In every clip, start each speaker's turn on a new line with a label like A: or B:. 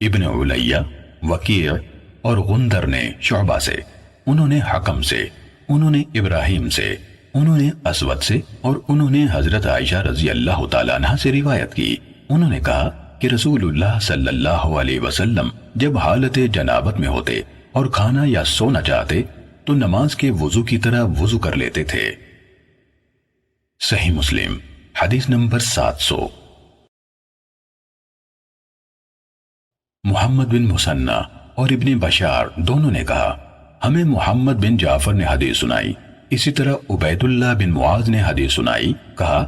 A: ابن علیہ، وکیع اور غندر نے شعبہ سے، انہوں نے حکم سے، انہوں نے ابراہیم سے، انہوں نے اسود سے، اور انہوں نے حضرت عائشہ رضی اللہ تعالیٰ عنہ سے روایت کی۔ انہوں نے کہا کہ رسول اللہ صلی اللہ علیہ وسلم جب حالت جنابت میں ہوتے اور کھانا یا سونا چاہتے تو نماز کے وضو کی طرح وضو کر لیتے تھے۔ صحیح مسلم حدیث نمبر 700۔ محمد بن مثنى اور ابن بشار دونوں نے کہا ہمیں محمد بن جعفر نے حدیث سنائی، اسی طرح عبید اللہ بن معاذ نے حدیث سنائی، کہا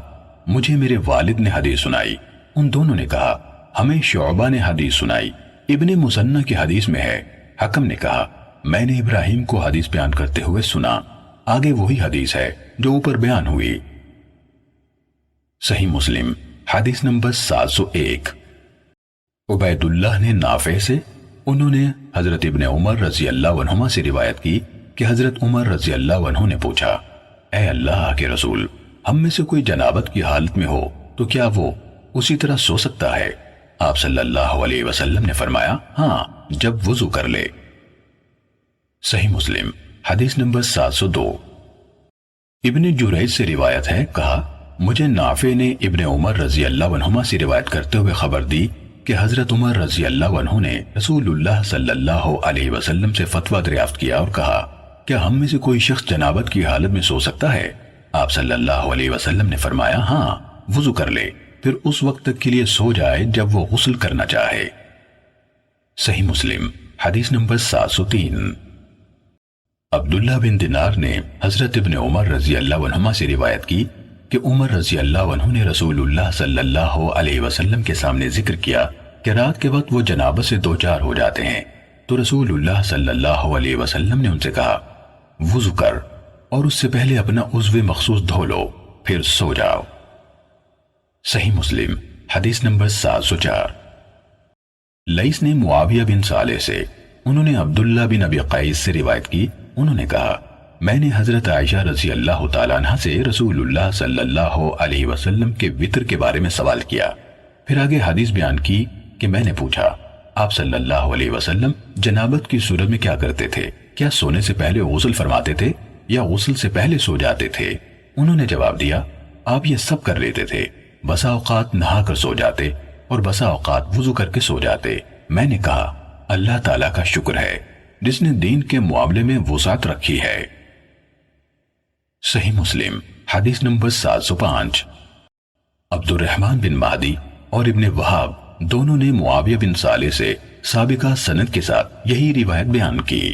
A: مجھے میرے والد نے حدیث سنائی۔ ان دونوں نے کہا ہمیں شعبہ نے حدیث سنائی۔ ابن مثنى کی حدیث میں ہے، حکم نے کہا میں نے ابراہیم کو حدیث بیان کرتے ہوئے سنا، آگے وہی حدیث ہے جو اوپر بیان ہوئی۔ صحیح مسلم حدیث نمبر 701۔ عبید اللہ نے نافع سے، انہوں نے حضرت ابن عمر رضی اللہ عنہما سے روایت کی کہ حضرت عمر رضی اللہ عنہ نے پوچھا اے اللہ کے رسول، ہم میں سے کوئی جنابت کی حالت میں ہو تو کیا وہ اسی طرح سو سکتا ہے؟ آپ صلی اللہ علیہ وسلم نے فرمایا ہاں، جب وضو کر لے۔ صحیح مسلم حدیث نمبر 702۔ ابن جریج سے روایت ہے، کہا مجھے نافع نے ابن عمر رضی اللہ عنہما سے روایت کرتے ہوئے خبر دی کہ حضرت عمر رضی اللہ عنہ نے رسول اللہ صلی اللہ علیہ وسلم سے فتویٰ دریافت کیا اور کہا کیا ہم میں سے کوئی شخص جنابت کی حالت میں سو سکتا ہے؟ آپ صلی اللہ علیہ وسلم نے فرمایا ہاں، وضو کر لے، پھر اس وقت تک کے لیے سو جائے جب وہ غسل کرنا چاہے۔ صحیح مسلم حدیث نمبر 703۔ عبداللہ بن دینار نے حضرت ابن عمر رضی اللہ عنہما سے روایت کی کہ عمر رضی اللہ عنہ نے رسول اللہ صلی اللہ علیہ وسلم کے سامنے ذکر کیا کہ رات کے وقت وہ جنابت سے دوچار ہو جاتے ہیں، تو رسول اللہ صلی اللہ علیہ وسلم نے ان سے کہا وضو کر اور اس سے پہلے اپنا عضو مخصوص دھو لو، پھر سو جاؤ۔ صحیح مسلم حدیث نمبر 704۔ لیث نے معاویہ بن صالح سے، انہوں نے عبداللہ بن ابی قیس سے روایت کی، انہوں نے کہا میں نے حضرت عائشہ رضی اللہ تعالیٰ عنہ سے رسول اللہ صلی اللہ علیہ وسلم کے وطر کے بارے میں سوال کیا، پھر آگے حدیث بیان کی کہ میں نے پوچھا آپ صلی اللہ علیہ وسلم جنابت کی صورت میں کیا کرتے تھے؟ کیا سونے سے پہلے غسل فرماتے تھے یا غسل سے پہلے سو جاتے تھے؟ انہوں نے جواب دیا آپ یہ سب کر لیتے تھے، بسا اوقات نہا کر سو جاتے اور بسا اوقات وضو کر کے سو جاتے۔ میں نے کہا اللہ تعالیٰ کا شکر ہے جس نے دین کے معاملے میں وسعت رکھی ہے۔ صحیح مسلم حدیث نمبر 705۔ عبد الرحمن بن مہدی اور ابن وہاب دونوں نے معاویہ بن صالح سے سابقہ سند کے ساتھ یہی روایت بیان کی۔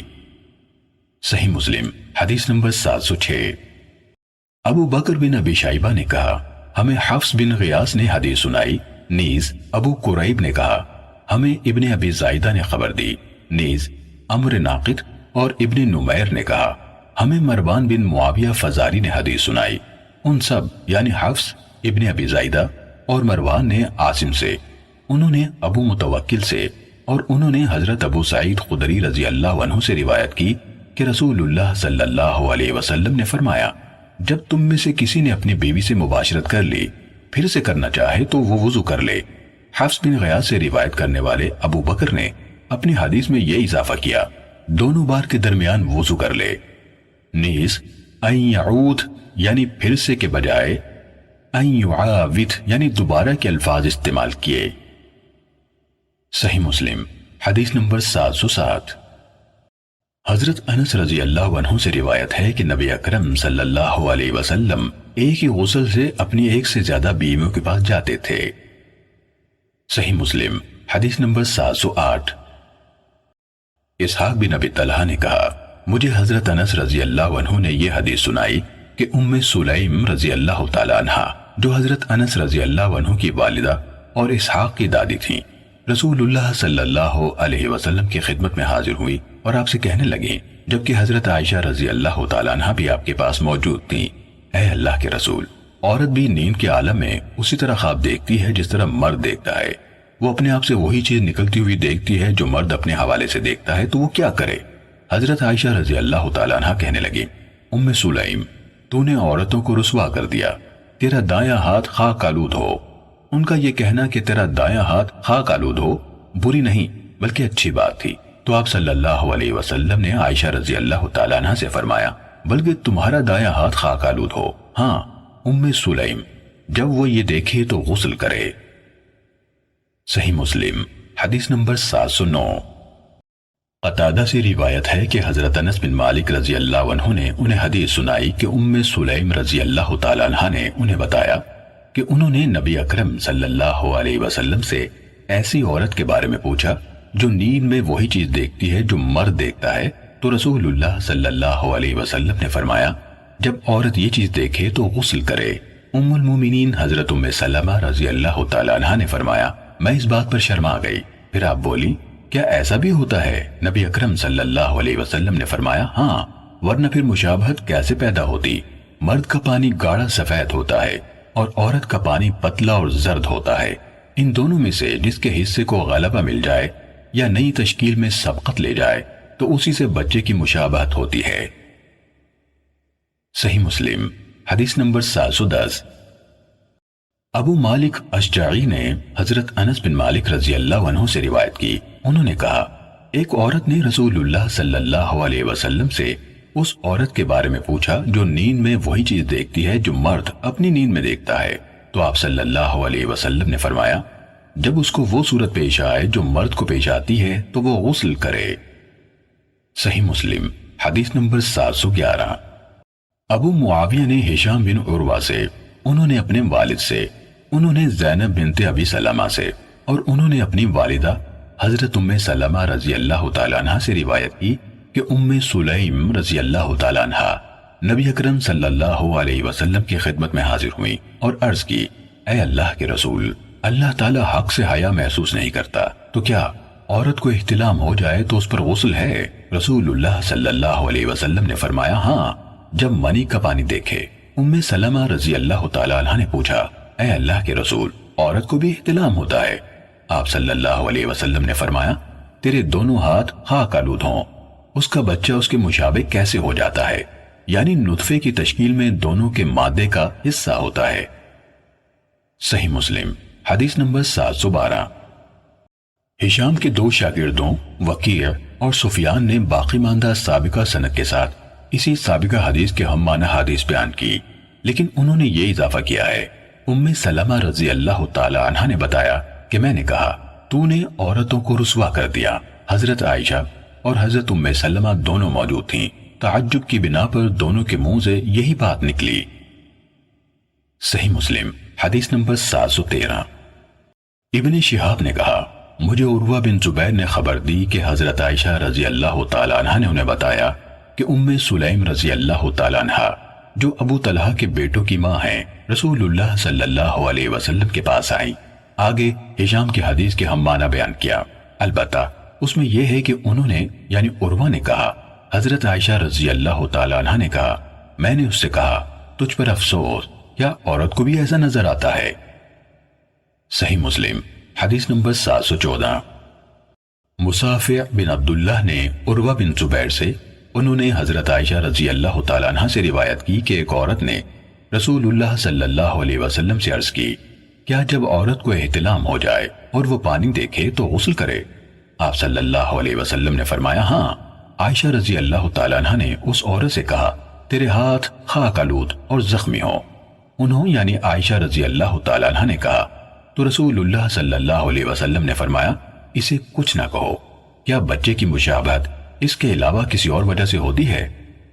A: صحیح مسلم حدیث نمبر 706۔ ابو بکر بن ابی شیبہ نے کہا ہمیں حفص بن غیاث نے حدیث سنائی، نیز ابو قریب نے کہا ہمیں ابن ابی زائدہ نے خبر دی، نیز عمرو ناقد اور ابن نمیر نے کہا ہمیں مروان بن معاویہ فزاری نے حدیث سنائی۔ ان سب یعنی حفص، ابن ابی زائدہ اور مروان نے عاصم سے، انہوں نے ابو متوکل سے، اور انہوں نے حضرت ابو سعید خدری رضی اللہ عنہ سے روایت کی کہ رسول اللہ صلی اللہ علیہ وسلم نے فرمایا جب تم میں سے کسی نے اپنی بیوی سے مباشرت کر لی پھر سے کرنا چاہے تو وہ وضو کر لے۔ حفص بن غیاث سے روایت کرنے والے ابو بکر نے اپنی حدیث میں یہ اضافہ کیا دونوں بار کے درمیان وضو کر لے۔ نیز ان یعود یعنی پھر سے کے بجائے ان یعاود یعنی دوبارہ کے الفاظ استعمال کیے۔ صحیح مسلم حدیث نمبر 707۔ حضرت انس رضی اللہ عنہ سے روایت ہے کہ نبی اکرم صلی اللہ علیہ وسلم ایک ہی غسل سے اپنی ایک سے زیادہ بیویوں کے پاس جاتے تھے۔ صحیح مسلم حدیث نمبر 708۔ اسحاق بن ابی طلحہ نے کہا مجھے حضرت انس رضی اللہ عنہ نے یہ حدیث سنائی کہ ام سلیم رضی اللہ تعالی عنہ جو حضرت انس رضی اللہ عنہ کی والدہ اور اسحاق کی دادی تھیں، رسول اللہ صلی اللہ علیہ وسلم کی خدمت میں حاضر ہوئی اور آپ سے کہنے لگیں، جبکہ حضرت عائشہ رضی اللہ تعالی عنہ بھی آپ کے پاس موجود تھیں، اے اللہ کے رسول، عورت بھی نیند کے عالم میں اسی طرح خواب دیکھتی ہے جس طرح مرد دیکھتا ہے، وہ اپنے آپ سے وہی چیز نکلتی ہوئی دیکھتی ہے جو مرد اپنے حوالے سے دیکھتا ہے، تو وہ کیا کرے؟ حضرت عائشہ رضی اللہ تعالی عنہ کہنے لگی ام سلیم تو نے عورتوں کو رسوا کر دیا، تیرا دایاں ہاتھ خاک آلود ہو۔ ان کا یہ کہنا کہ تیرا دایاں ہاتھ خاک آلود ہو بری نہیں بلکہ اچھی بات تھی۔ تو آپ صلی اللہ علیہ وسلم نے عائشہ رضی اللہ تعالیٰ عنہ سے فرمایا بلکہ تمہارا دایاں ہاتھ خاک آلود ہو۔ ہاں، ام سلیم جب وہ یہ دیکھے تو غسل کرے۔ صحیح مسلم حدیث نمبر 709۔ قتادہ سے روایت ہے کہ حضرت انس بن مالک رضی اللہ عنہ نے انہیں حدیث سنائی کہ ام سلیم رضی اللہ تعالیٰ عنہ نے انہیں بتایا کہ انہوں نے نبی اکرم صلی اللہ علیہ وسلم سے ایسی عورت کے بارے میں پوچھا جو نیند میں وہی چیز دیکھتی ہے جو مرد دیکھتا ہے، تو رسول اللہ صلی اللہ علیہ وسلم نے فرمایا جب عورت یہ چیز دیکھے تو غسل کرے۔ ام المومنین حضرت ام سلمہ رضی اللہ تعالیٰ عنہ نے فرمایا میں اس بات پر شرما گئی۔ پھر آپ بولی کیا ایسا بھی ہوتا ہے؟ نبی اکرم صلی اللہ علیہ وسلم نے فرمایا ہاں، ورنہ پھر مشابہت کیسے پیدا ہوتی؟ مرد کا پانی گاڑھا سفید ہوتا ہے اور عورت کا پانی پتلا اور زرد ہوتا ہے۔ ان دونوں میں سے جس کے حصے کو غلبہ مل جائے یا نئی تشکیل میں سبقت لے جائے تو اسی سے بچے کی مشابہت ہوتی ہے۔ صحیح مسلم حدیث نمبر 710۔ ابو مالک اشجعی نے حضرت انس بن مالک رضی اللہ عنہ سے روایت کی، انہوں نے کہا ایک عورت نے رسول اللہ صلی اللہ علیہ وسلم سے اس عورت کے بارے میں پوچھا جو نیند میں وہی چیز دیکھتی ہے جو مرد اپنی نیند میں دیکھتا ہے، تو آپ صلی اللہ علیہ وسلم نے فرمایا جب اس کو وہ صورت پیش آئے جو مرد کو پیش آتی ہے تو وہ غسل کرے۔ صحیح مسلم حدیث نمبر 711۔ ابو معاویہ نے ہشام بن عروہ سے، انہوں نے اپنے والد سے، انہوں نے زینب بنت ابی سلمہ سے اور انہوں نے اپنی والدہ حضرت ام سلمہ رضی اللہ تعالیٰ عنہ سے روایت کی کہ ام سلیم رضی اللہ تعالیٰ عنہ نبی اکرم صلی اللہ علیہ وسلم کی خدمت میں حاضر ہوئی اور عرض کی اے اللہ کے رسول، اللہ تعالیٰ حق سے حیا محسوس نہیں کرتا، تو کیا عورت کو احتلام ہو جائے تو اس پر غسل ہے؟ رسول اللہ صلی اللہ علیہ وسلم نے فرمایا ہاں، جب منی کا پانی دیکھے۔ ام سلمہ رضی اللہ تعالیٰ عنہ نے پوچھا اے اللہ کے رسول، عورت کو بھی احتلام ہوتا ہے؟ آپ صلی اللہ علیہ وسلم نے فرمایا تیرے دونوں ہاتھ خاک آلود ہوں۔ اس کا بچہ اس کے مشابہ کیسے ہو جاتا ہے؟ یعنی نطفے کی تشکیل میں دونوں کے مادے کا حصہ ہوتا ہے۔ صحیح مسلم حدیث نمبر 712۔ ہشام کے دو شاگردوں وکیع اور سفیان نے باقی ماندہ سابقہ سند کے ساتھ اسی سابقہ حدیث کے ہم معنی حدیث بیان کی، لیکن انہوں نے یہ اضافہ کیا ہے ام سلمہ رضی اللہ تعالی عنہ نے بتایا کہ میں نے کہا تو نے عورتوں کو رسوا کر دیا۔ حضرت عائشہ اور حضرت ام سلمہ دونوں موجود تھیں، تعجب کی بنا پر دونوں کے منہ سے یہی بات نکلی۔ صحیح مسلم حدیث نمبر 713۔ ابن شہاب نے کہا مجھے عروہ بن زبیر نے خبر دی کہ حضرت عائشہ رضی اللہ تعالی عنہ نے انہیں بتایا کہ ام سلیم رضی اللہ تعالی عنہ جو ابو طلحہ کے بیٹوں کی ماں ہیں رسول اللہ صلی اللہ علیہ وسلم کے پاس آئیں۔ آگے ہشام کی حدیث کے ہم معنی بیان کیا، البتہ اس میں یہ ہے کہ انہوں نے یعنی عروہ نے کہا حضرت عائشہ رضی اللہ تعالی عنہ نے کہا میں نے اس سے کہا تجھ پر افسوس، کیا عورت کو بھی ایسا نظر آتا ہے؟ صحیح مسلم حدیث نمبر 714۔ مصافع بن عبداللہ نے عروہ بن زبیر سے، انہوں نے حضرت عائشہ رضی اللہ تعالیٰ عنہ سے روایت کی کہ ایک عورت نے رسول اللہ صلی اللہ علیہ وسلم سے عرض کی کیا جب عورت کو احتلام ہو جائے اور وہ پانی دیکھے تو غسل کرے؟ آپ صلی اللہ علیہ وسلم نے فرمایا ہاں۔ عائشہ رضی اللہ تعالیٰ عنہ نے اس عورت سے کہا تیرے ہاتھ خاک آلود اور زخمی ہوں۔ انہوں یعنی عائشہ رضی اللہ تعالیٰ عنہ نے کہا تو رسول اللہ صلی اللہ علیہ وسلم نے فرمایا اسے کچھ نہ کہو، کیا بچے کی مشابہت اس کے علاوہ کسی اور وجہ سے ہوتی ہے؟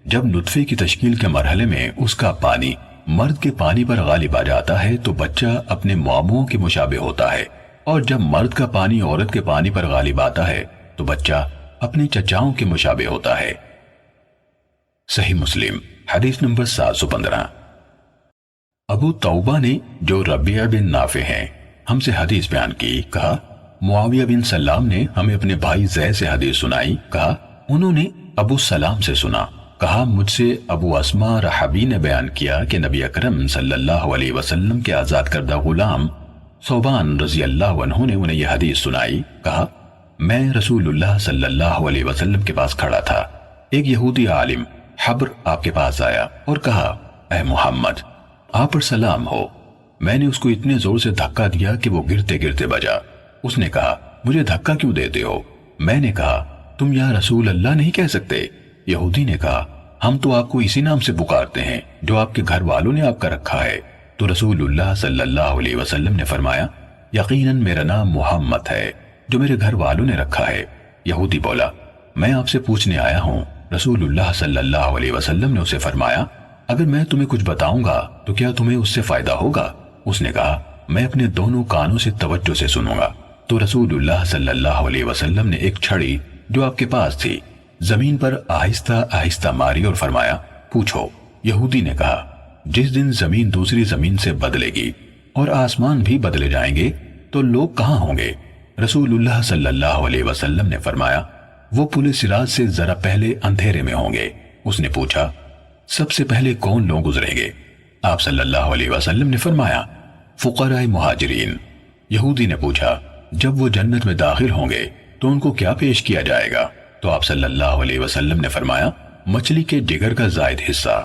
A: جب نطفے کی تشکیل کے مرحلے میں اس کا پانی مرد کے پانی پر غالب آ جاتا ہے تو بچہ اپنے ماموں کے مشابہ ہوتا ہے، اور جب مرد کا پانی عورت کے پانی پر غالب آتا ہے تو بچہ اپنے چچاؤں کے مشابہ ہوتا ہے۔ صحیح مسلم حدیث نمبر 715۔ ابو توبہ نے جو ربیع بن نافع ہیں ہم سے حدیث بیان کی، کہا معاویہ بن سلام نے ہمیں اپنے بھائی زید سے حدیث سنائی، کہا انہوں نے ابو سلام سے سنا، کہا مجھ سے ابو اسما رحبی نے بیان کیا کہ نبی اکرم صلی اللہ علیہ وسلم کے آزاد کردہ غلام ثوبان رضی اللہ عنہ نے انہیں یہ حدیث سنائی، کہا میں رسول اللہ صلی اللہ علیہ وسلم کے پاس کھڑا تھا، ایک یہودی عالم حبر آپ کے پاس آیا اور کہا اے محمد آپ پر سلام ہو۔ میں نے اس کو اتنے زور سے دھکا دیا کہ وہ گرتے گرتے بجا۔ اس نے کہا مجھے دھکا کیوں دیتے ہو؟ میں نے کہا تم یا رسول اللہ نہیں کہہ سکتے؟ یہودی نے کہا ہم تو آپ کو اسی نام سے پکارتے ہیں جو آپ کے گھر والوں نے آپ کا رکھا ہے۔ تو رسول اللہ صلی اللہ علیہ وسلم نے فرمایا یقیناً میرا نام محمد ہے جو میرے گھر والوں نے رکھا ہے۔ یہودی بولا میں آپ سے پوچھنے آیا ہوں۔ رسول اللہ صلی اللہ علیہ وسلم نے اسے فرمایا اگر میں تمہیں کچھ بتاؤں گا تو کیا تمہیں اس سے فائدہ ہوگا؟ اس نے کہا میں اپنے دونوں کانوں سے توجہ سے سنوں گا۔ تو رسول اللہ صلی اللہ علیہ وسلم نے ایک چھڑی جو آپ کے پاس تھی زمین پر آہستہ آہستہ ماری اور فرمایا پوچھو۔ یہودی نے کہا جس دن زمین دوسری زمین سے بدلے گی اور آسمان بھی بدلے جائیں گے تو لوگ کہاں ہوں گے؟ رسول اللہ صلی اللہ علیہ وسلم نے فرمایا وہ پل صراط سے ذرا پہلے اندھیرے میں ہوں گے۔ اس نے پوچھا سب سے پہلے کون لوگ گزریں گے؟ آپ صلی اللہ علیہ وسلم نے فرمایا فقراء مہاجرین۔ یہودی نے پوچھا جب وہ جنت میں داخل ہوں گے تو ان کو کیا پیش کیا جائے گا؟ تو آپ صلی اللہ علیہ وسلم نے فرمایا مچھلی کے جگر کا زائد حصہ۔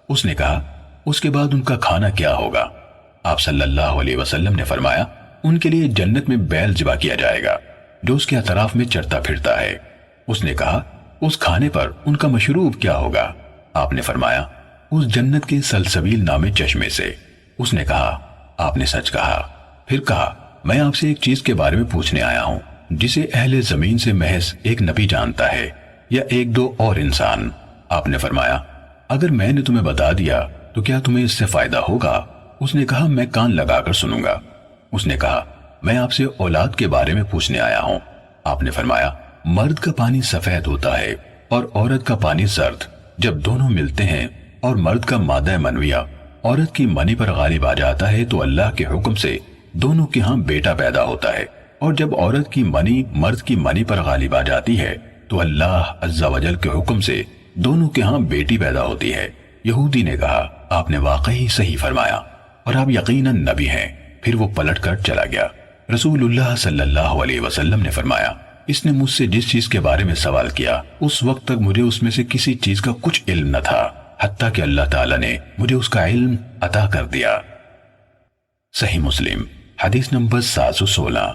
A: اس نے کہا اس کے بعد ان کا کھانا کیا ہوگا؟ آپ صلی اللہ علیہ وسلم نے فرمایا ان کے لیے جنت میں بیل ذبح کیا جائے گا جو اس کے اطراف میں چرتا پھرتا ہے۔ اس نے کہا اس کھانے پر ان کا مشروب کیا ہوگا؟ آپ نے فرمایا اس جنت کے سلسبیل نامے چشمے سے۔ اس نے کہا آپ نے سچ کہا۔ پھر کہا میں آپ سے ایک چیز کے بارے میں پوچھنے آیا ہوں جسے اہل زمین سے محض ایک نبی جانتا ہے یا ایک دو اور انسان؟ آپ نے فرمایا اگر میں نے تمہیں بتا دیا تو کیا تمہیں اس سے فائدہ ہوگا؟ اس نے کہا میں کان لگا کر سنوں گا۔ اس نے کہا میں آپ سے اولاد کے بارے میں پوچھنے آیا ہوں۔ آپ نے فرمایا مرد کا پانی سفید ہوتا ہے اور عورت کا پانی زرد۔ جب دونوں ملتے ہیں اور مرد کا مادہ منویہ عورت کی منی پر غالب آ جاتا ہے تو اللہ کے حکم سے دونوں کے ہاں بیٹا پیدا ہوتا ہے، اور جب عورت کی منی مرد کی منی پر غالب آ جاتی ہے تو اللہ عز و جل کے حکم سے دونوں کے ہاں بیٹی پیدا ہوتی ہے۔ یہودی نے کہا آپ نے واقعی صحیح فرمایا اور آپ یقیناً نبی ہیں۔ پھر وہ پلٹ کر چلا گیا۔ رسول اللہ صلی اللہ علیہ وسلم نے فرمایا اس نے مجھ سے جس چیز کے بارے میں سوال کیا اس وقت تک مجھے اس میں سے کسی چیز کا کچھ علم نہ تھا حتیٰ کہ اللہ تعالیٰ نے مجھے اس کا علم عطا کر دیا۔ صحیح مسلم حدیث نمبر 716۔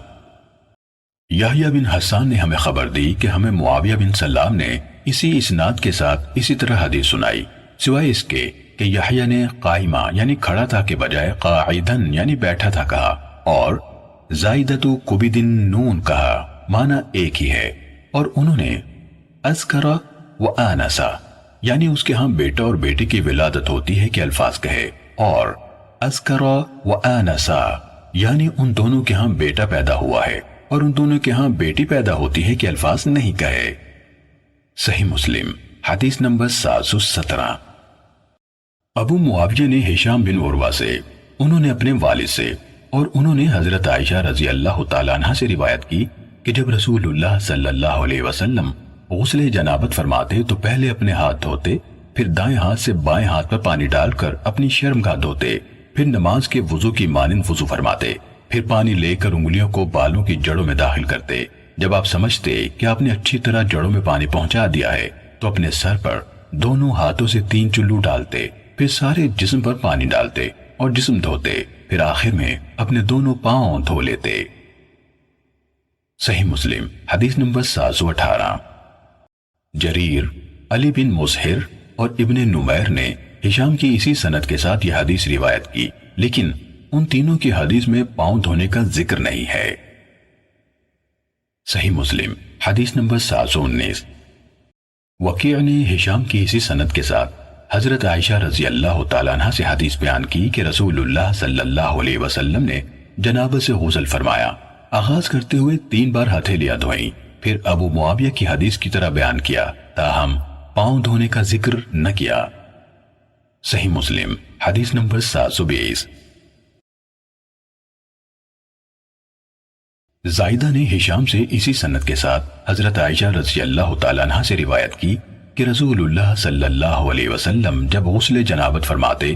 A: یحییٰ بن حسان نے ہمیں خبر دی کہ ہمیں معاویہ بن سلام نے اسی اسناد کے ساتھ اسی طرح حدیث سنائی، سوائے اس کے کہ یحییٰ نے قائمہ یعنی کھڑا تھا کے بجائے قاعدن یعنی بیٹھا تھا کہا، اور زائدۃ کبدن نون کہا، معنی ایک ہی ہے۔ اور انہوں نے اذکر و آنسا یعنی اس کے ہاں بیٹا اور بیٹی کی ولادت ہوتی ہے کہ الفاظ کہے، اور اذکر و آنسا یعنی ان دونوں کے ہاں بیٹا پیدا ہوا ہے اور ان دونوں کے ہاں بیٹی پیدا ہوتی ہے کہ الفاظ نہیں کہے۔ صحیح مسلم حدیث نمبر 717۔ ابو معاویہ نے ہشام بن عروہ سے، انہوں نے اپنے والد سے، اور انہوں نے حضرت عائشہ رضی اللہ تعالیٰ عنہ سے روایت کی کہ جب رسول اللہ صلی اللہ علیہ وسلم غسل جنابت فرماتے تو پہلے اپنے ہاتھ دھوتے، پھر دائیں ہاتھ سے بائیں ہاتھ پر پانی ڈال کر اپنی شرمگاہ دھوتے، پھر نماز کے وضو کی مانند وضو فرماتے، پھر پانی لے کر انگلیوں کو بالوں کی جڑوں میں داخل کرتے۔ جب آپ سمجھتے کہ آپ نے اچھی طرح جڑوں میں پانی پہنچا دیا ہے تو اپنے سر پر دونوں ہاتھوں سے 3 چلو ڈالتے، پھر سارے جسم پر پانی ڈالتے اور جسم دھوتے، پھر آخر میں اپنے دونوں پاؤں دھو لیتے۔ صحیح مسلم حدیث نمبر 718۔ جریر، علی بن مظہر اور ابن نمیر نے ہشام کی اسی سند کے ساتھ یہ حدیث روایت کی، لیکن ان تینوں کی حدیث میں پاؤں دھونے کا ذکر نہیں ہے۔ صحیح مسلم حدیث نمبر 719۔ وکیع نے ہشام کی اسی سند کے ساتھ حضرت عائشہ رضی اللہ تعالیٰ عنہ سے حدیث بیان کی کہ رسول اللہ صلی اللہ علیہ وسلم نے جنابت سے غسل فرمایا، آغاز کرتے ہوئے 3 بار ہتھیلیاں دھوئیں، پھر ابو معاویہ کی حدیث کی طرح بیان کیا، تاہم پاؤں دھونے کا ذکر نہ کیا۔ صحیح مسلم حدیث نمبر 720۔ زائدہ نے ہشام سے اسی سند کے ساتھ حضرت عائشہ رضی اللہ تعالیٰ عنہ سے روایت کی کہ رسول اللہ صلی اللہ علیہ وسلم جب غسل جنابت فرماتے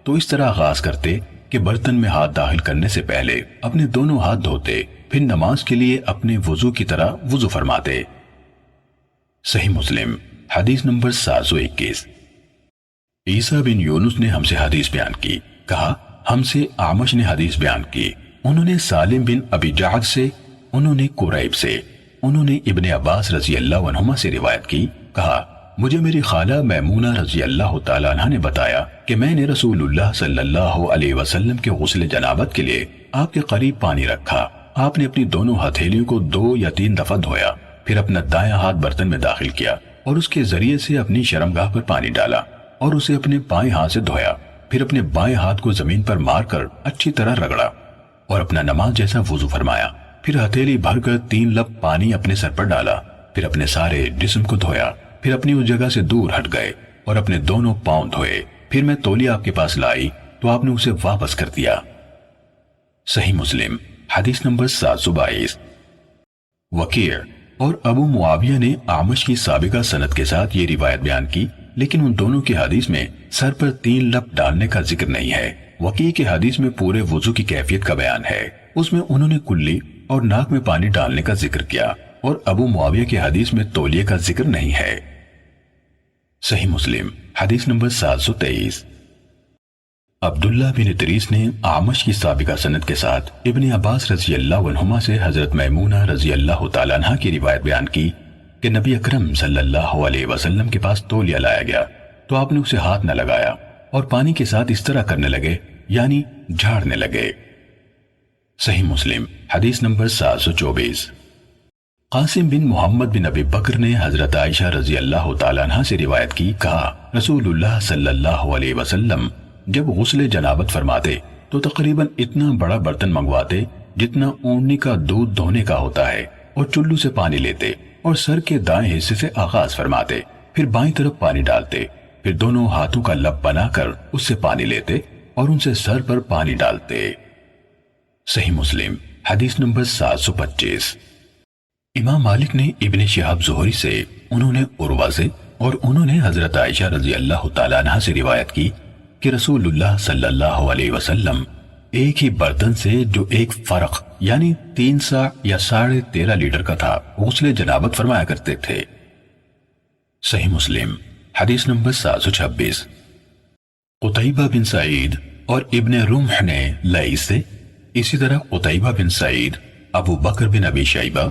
A: تو اس طرح آغاز کرتے کہ برتن میں ہاتھ داخل کرنے سے پہلے اپنے دونوں ہاتھ دھوتے، پھر نماز کے لیے اپنے وضو کی طرح وضو فرماتے۔ صحیح مسلم حدیث نمبر 721۔ عیسیٰ بن یونس نے ہم سے حدیث بیان کی، کہا ہم سے اعمش نے حدیث بیان کی، انہوں نے سالم بن ابی جعد سے، انہوں نے قریب سے، انہوں نے ابن عباس رضی اللہ عنہما سے روایت کی، کہا مجھے میری خالہ میمونہ رضی اللہ تعالیٰ عنہ نے بتایا کہ میں نے رسول اللہ صلی اللہ علیہ وسلم کے غسل جنابت کے لیے آپ کے قریب پانی رکھا۔ آپ نے اپنی دونوں ہتھیلیوں کو 2 یا 3 دفعہ دھویا، پھر اپنا دایاں ہاتھ برتن میں داخل کیا اور اس کے ذریعے سے اپنی شرمگاہ پر پانی ڈالا اور اسے اپنے بائیں ہاتھ سے دھویا، پھر اپنے بائیں ہاتھ کو زمین پر مار کر اچھی طرح رگڑا اور اپنا نماز جیسا وضو فرمایا، پھر ہتھیلی بھر کر 3 لب پانی اپنے سر پر ڈالا، پھر اپنے سارے جسم کو دھویا، پھر اپنی اس جگہ سے دور ہٹ گئے اور اپنے دونوں پاؤں دھوئے۔ پھر میں تولیہ آپ کے پاس لائی تو آپ نے اسے واپس کر دیا۔ صحیح مسلم حدیث نمبر 722۔ وکیع اور ابو معاویہ نے اعمش کی سابقہ سند کے ساتھ یہ روایت بیان کی، لیکن ان دونوں کی حدیث میں سر پر 3 لب ڈالنے کا ذکر نہیں ہے۔ وکیع کی حدیث میں پورے وضو کی کیفیت کا بیان ہے، اس میں انہوں نے کلی اور ناک میں پانی ڈالنے کا ذکر کیا، اور ابو معاویہ کی حدیث میں تولیے کا ذکر نہیں ہے۔ صحیح مسلم حدیث نمبر 723۔ عبداللہ بن ادریس نے اعمش کی سابقہ سند کے ساتھ ابن عباس رضی اللہ عنہما سے حضرت میمونہ رضی اللہ تعالیٰ عنہ کی روایت بیان کی کہ نبی اکرم صلی اللہ علیہ وسلم کے پاس تولیہ لایا گیا تو آپ نے اسے ہاتھ نہ لگایا اور پانی کے ساتھ اس طرح کرنے لگے، یعنی جھاڑنے لگے۔ صحیح مسلم حدیث نمبر 724۔ قاسم بن محمد بن ابی بکر نے حضرت عائشہ رضی اللہ تعالیٰ عنہ سے روایت کی، کہا رسول اللہ صلی اللہ علیہ وسلم جب غسل جنابت فرماتے تو تقریباً اتنا بڑا برتن منگواتے جتنا اونٹنی کا دودھ دھونے کا ہوتا ہے، اور چلو سے پانی لیتے اور سر کے دائیں حصے سے آغاز فرماتے، پھر بائیں طرف پانی ڈالتے، پھر دونوں ہاتھوں کا لب بنا کر اس سے پانی لیتے اور ان سے سر پر پانی ڈالتے۔ صحیح مسلم حدیث نمبر 725۔ امام مالک نے ابن شہاب زہری سے، انہوں نے عروہ سے، اور انہوں نے حضرت عائشہ رضی اللہ تعالیٰ عنہ سے روایت کی کہ رسول اللہ صلی اللہ علیہ وسلم ایک ہی برتن سے جو ایک فرق یعنی 3 سا یا 13.5 لیٹر کا تھا غسل جنابت فرمایا کرتے تھے۔ صحیح مسلم حدیث نمبر 726۔ قتیبہ بن سعید اور ابن رمح نے لیث سے، اسی طرح قتیبہ بن سعید، ابو بکر بن ابی شیبہ،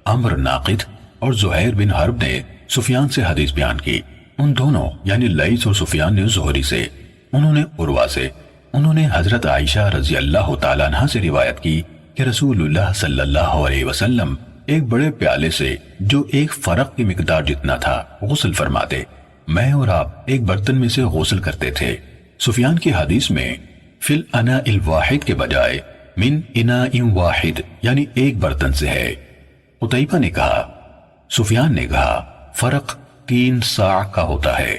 A: عمر ناقد اور زہیر بن حرب نے سفیان سے حدیث بیان کی۔ ان دونوں یعنی لیث اور سفیان نے زہری سے، انہوں نے عروہ سے، انہوں نے حضرت عائشہ رضی اللہ تعالیٰ عنہ سے روایت کی کہ رسول اللہ صلی اللہ علیہ وسلم ایک بڑے پیالے سے جو ایک فرق کی مقدار جتنا تھا غسل فرماتے، میں اور آپ ایک برتن میں سے غسل کرتے تھے۔ سفیان کی حدیث میں فی الاناء الواحد کے بجائے من اناء واحد یعنی ایک برتن سے ہے۔ قتیبہ نے کہا، سفیان نے کہا فرق 3 ساع کا ہوتا ہے۔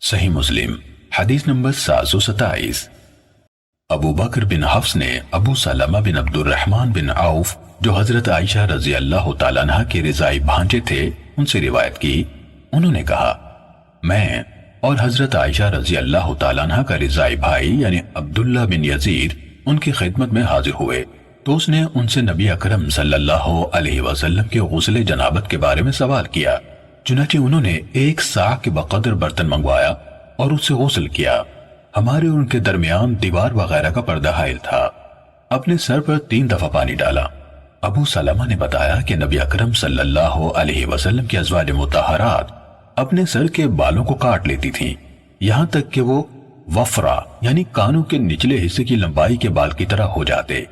A: صحیح مسلم حدیث نمبر 727۔ ابو بکر بن حفص نے ابو سلمہ بن عبد الرحمن بن عوف جو حضرت عائشہ رضی اللہ تعالیٰ عنہ کے رضائی بھانجے تھے ان سے روایت کی، انہوں نے کہا میں اور حضرت عائشہ رضی اللہ تعالیٰ عنہ کا رضائی بھائی یعنی عبداللہ بن یزید ان کی خدمت میں حاضر ہوئے تو اس نے ان سے نبی اکرم صلی اللہ علیہ وسلم کے غسل جنابت کے بارے میں سوال کیا، چنانچہ انہوں نے 1 ساع کے بقدر برتن منگوایا اور اس سے غسل کیا۔ ہمارے اور ان کے درمیان دیوار وغیرہ کا پردہ حائل تھا۔ اپنے سر پر 3 دفعہ پانی ڈالا۔ ابو سلمہ نے بتایا کہ نبی اکرم صلی اللہ علیہ وسلم کی ازواج مطہرات اپنے سر کے بالوں کو کاٹ لیتی تھیں، یہاں تک کہ وہ وفرا یعنی کانوں کے نچلے حصے کی لمبائی کے بال کی طرح ہو جاتے۔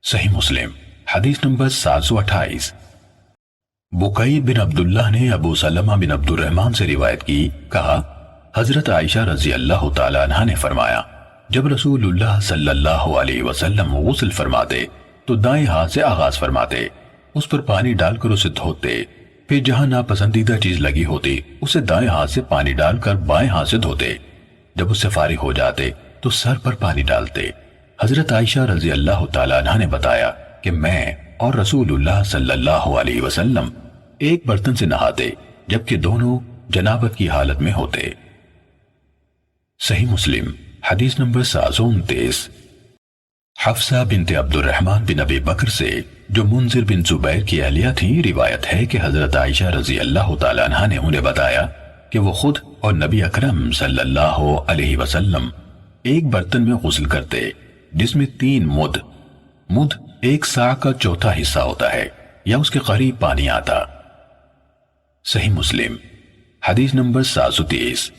A: صحیح مسلم حدیث نمبر 728۔ بکیر بن عبداللہ نے ابو سلمہ بن عبد الرحمن سے روایت کی، کہا حضرت عائشہ رضی اللہ تعالیٰ عنہ نے فرمایا جب رسول اللہ صلی اللہ علیہ وسلم غسل فرماتے تو دائیں ہاتھ سے آغاز فرماتے، اس پر پانی ڈال کر اسے دھوتے، پھر جہاں ناپسندیدہ چیز لگی ہوتی اسے دائیں ہاتھ سے پانی ڈال کر بائیں ہاتھ سے دھوتے، جب اس سے فارغ ہو جاتے تو سر پر پانی ڈالتے۔ حضرت عائشہ رضی اللہ تعالیٰ عنہ نے بتایا کہ میں اور رسول اللہ صلی اللہ علیہ وسلم ایک برتن سے نہاتے جبکہ دونوں جنابت کی حالت میں ہوتے۔ صحیح مسلم حدیث نمبر 729۔ حفصہ بنت عبد الرحمن بن ابی بکر سے جو منذر بن زبیر کی اہلیہ تھی روایت ہے کہ حضرت عائشہ رضی اللہ تعالیٰ عنہ نے انہیں بتایا کہ وہ خود اور نبی اکرم صلی اللہ علیہ وسلم ایک برتن میں غسل کرتے جس میں 3 مد ایک سا کا چوتھا حصہ ہوتا ہے یا اس کے قریب پانی آتا۔ صحیح مسلم حدیث نمبر 730۔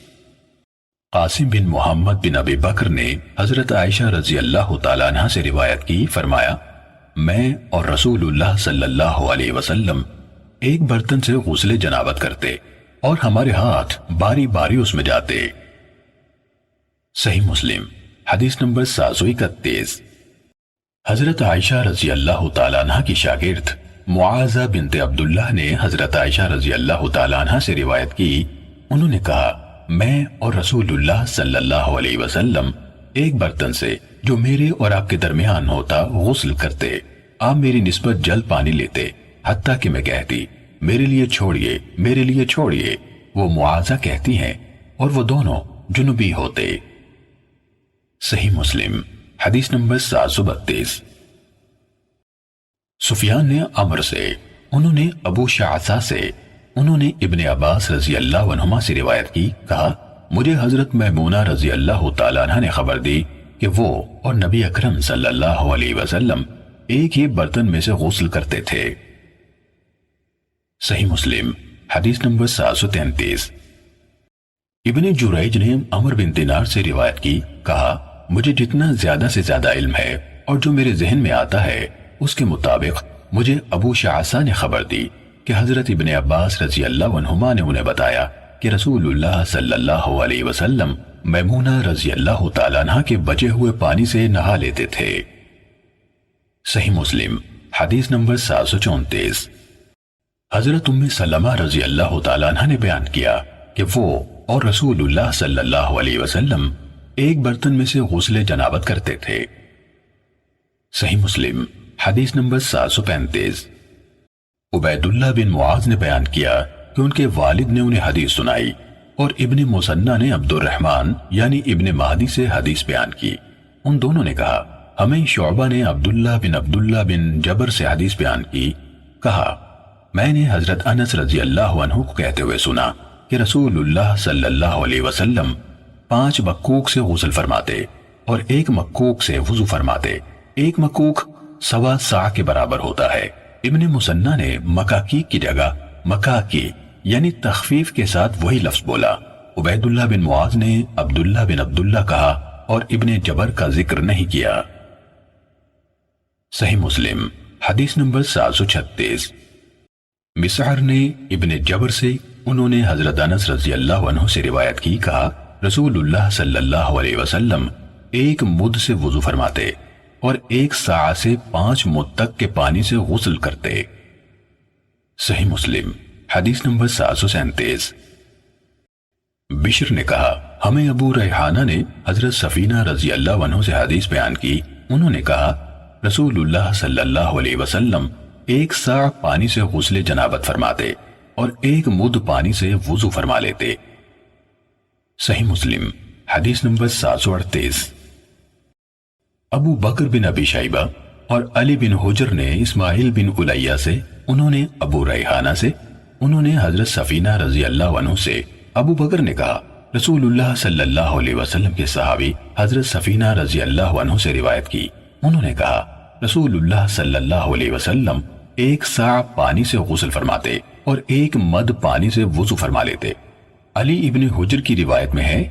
A: قاسم بن محمد بن ابی بکر نے حضرت عائشہ رضی اللہ تعالیٰ عنہ سے روایت کی، فرمایا میں اور رسول اللہ صلی اللہ علیہ وسلم ایک برتن سے غسل جنابت کرتے اور ہمارے ہاتھ باری باری اس میں جاتے۔ صحیح مسلم حدیث نمبر 731۔ حضرت عائشہ رضی اللہ تعالیٰ عنہ کی شاگرد معاذہ بنت عبداللہ نے حضرت عائشہ رضی اللہ تعالیٰ عنہ سے روایت کی، انہوں نے کہا میں اور رسول اللہ صلی اللہ علیہ وسلم ایک برتن سے جو میرے اور آپ کے درمیان ہوتا غسل کرتے، آپ میری نسبت جل پانی لیتے، حتیٰ کہ میں کہتی میرے لیے چھوڑیے میرے لیے چھوڑیے، وہ معاذہ کہتی ہیں اور وہ دونوں جنبی ہوتے۔ صحیح مسلم حدیث نمبر 732۔ سفیان نے عمر سے، انہوں نے ابو شعثہ سے، انہوں نے ابن عباس رضی اللہ عنہما سے روایت کی، کہا مجھے حضرت میمونہ رضی اللہ تعالیٰ عنہ نے خبر دی کہ وہ اور نبی اکرم صلی اللہ علیہ وسلم ایک ہی برتن میں سے غسل کرتے تھے۔ صحیح مسلم حدیث نمبر 733۔ ابن جریج نے عمر بن دینار سے روایت کی، کہا مجھے جتنا زیادہ سے زیادہ علم ہے اور جو میرے ذہن میں آتا ہے اس کے مطابق مجھے ابو شعثہ نے خبر دی کہ حضرت ابن عباس رضی اللہ عنہما نے انہیں بتایا کہ رسول اللہ صلی اللہ علیہ وسلم میمونہ رضی اللہ تعالیٰ عنہ کے بچے ہوئے پانی سے نہا لیتے تھے۔ صحیح مسلم حدیث نمبر 734۔ حضرت ام سلمہ رضی اللہ تعالیٰ عنہ نے بیان کیا کہ وہ اور رسول اللہ صلی اللہ علیہ وسلم ایک برتن میں سے غسل جنابت کرتے تھے۔ صحیح مسلم حدیث نمبر 735۔ عبید اللہ بن معاذ نے بیان کیا کہ ان کے والد نے انہیں حدیث سنائی اور ابن مسنہ نے عبد الرحمن یعنی ابن مہدی سے حدیث بیان کی۔ ان دونوں نے کہا ہمیں شعبہ نے عبداللہ بن جبر سے حدیث بیان کی، کہا میں نے حضرت انس رضی اللہ عنہ کو کہتے ہوئے سنا کہ رسول اللہ صلی اللہ علیہ وسلم 5 مکوک سے غسل فرماتے اور 1 مکوک سے وضو فرماتے، 1 مکوک سوا سا کے برابر ہوتا ہے۔ ابن مسنہ نے مکاکی کی جگہ مکاکی یعنی تخفیف کے ساتھ وہی لفظ بولا۔ عبید اللہ بن معاذ نے عبداللہ بن عبداللہ کہا اور ابن جبر کا ذکر نہیں کیا۔ صحیح مسلم حدیث نمبر 736۔ مسعر نے ابن جبر سے، انہوں نے حضرت انس رضی اللہ عنہ سے روایت کی، کہا رسول اللہ صلی اللہ علیہ وسلم 1 مد سے وضو فرماتے اور 1 ساع سے 5 مد تک کے پانی سے غسل کرتے۔ صحیح مسلم حدیث نمبر 737۔ بشر نے کہا ہمیں ابو ریحانہ نے حضرت سفینہ رضی اللہ عنہ سے حدیث بیان کی، انہوں نے کہا رسول اللہ صلی اللہ علیہ وسلم 1 ساع پانی سے غسل جنابت فرماتے اور 1 مد پانی سے وضو فرما لیتے۔ صحیح مسلم حدیث نمبر 738۔ ابو بکر بن ابی شیبہ اور علی بن حجر نے اسماعیل بن علیہ سے، انہوں نے ابو ریحانہ سے، انہوں نے حضرت سفینہ رضی اللہ عنہ سے، ابو بکر نے کہا رسول اللہ صلی اللہ علیہ وسلم کے صحابی حضرت سفینہ رضی اللہ عنہ سے روایت کی، انہوں نے کہا رسول اللہ صلی اللہ علیہ وسلم 1 ساع پانی سے غسل فرماتے اور 1 مد پانی سے وضو فرما لیتے۔ علی ابن حجر کی روایت میں ہے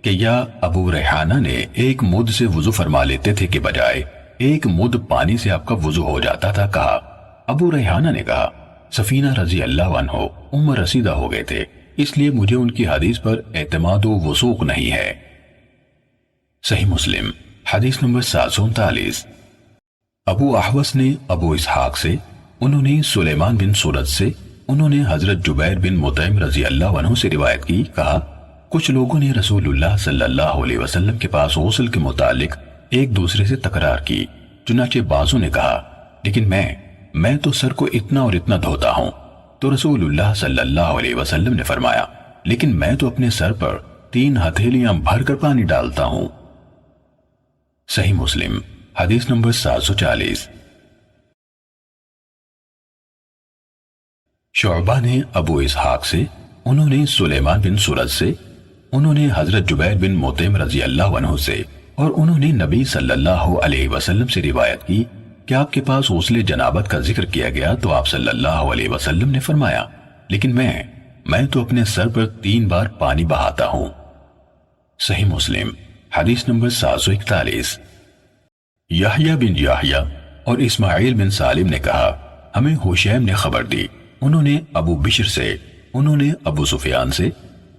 A: کہ یا ابو ریحانہ نے 1 مد سے وضو فرما لیتے تھے کہ بجائے 1 مد پانی سے آپ کا وضو ہو جاتا تھا۔ کہا ابو ریحانہ نے کہا سفینہ رضی اللہ عنہ عمر رسیدہ ہو گئے تھے، اس لیے مجھے ان کی حدیث پر اعتماد و وثوق نہیں ہے۔ صحیح مسلم حدیث نمبر 739۔ ابو احوص نے ابو اسحاق سے، انہوں نے سلیمان بن سورج سے، انہوں نے حضرت جبیر بن مطعم رضی اللہ عنہ سے روایت کی، کہا کچھ لوگوں نے رسول اللہ صلی اللہ علیہ وسلم کے پاس غسل کے متعلق ایک دوسرے سے تکرار کی، چنانچہ بعضوں نے کہا لیکن میں تو سر کو اتنا اور اتنا دھوتا ہوں، تو رسول اللہ صلی اللہ علیہ وسلم نے فرمایا لیکن میں تو اپنے سر پر 3 ہتھیلیاں بھر کر پانی ڈالتا ہوں۔ صحیح مسلم حدیث نمبر 740۔ شعبہ نے ابو اسحاق سے، انہوں نے سلیمان بن سورج سے، انہوں نے حضرت جبیر بن مطعم رضی اللہ عنہ سے، اور انہوں نے نبی صلی اللہ علیہ وسلم سے روایت کی کہ آپ کے پاس غسل جنابت کا ذکر کیا گیا تو آپ صلی اللہ علیہ وسلم نے فرمایا لیکن میں تو اپنے سر پر 3 بار پانی بہاتا ہوں۔ صحیح مسلم حدیث نمبر 741۔ یحییٰ بن یحییٰ اور اسماعیل بن سالم نے کہا ہمیں حشیم نے خبر دی، انہوں نے ابو بشر سے، انہوں نے ابو سفیان سے،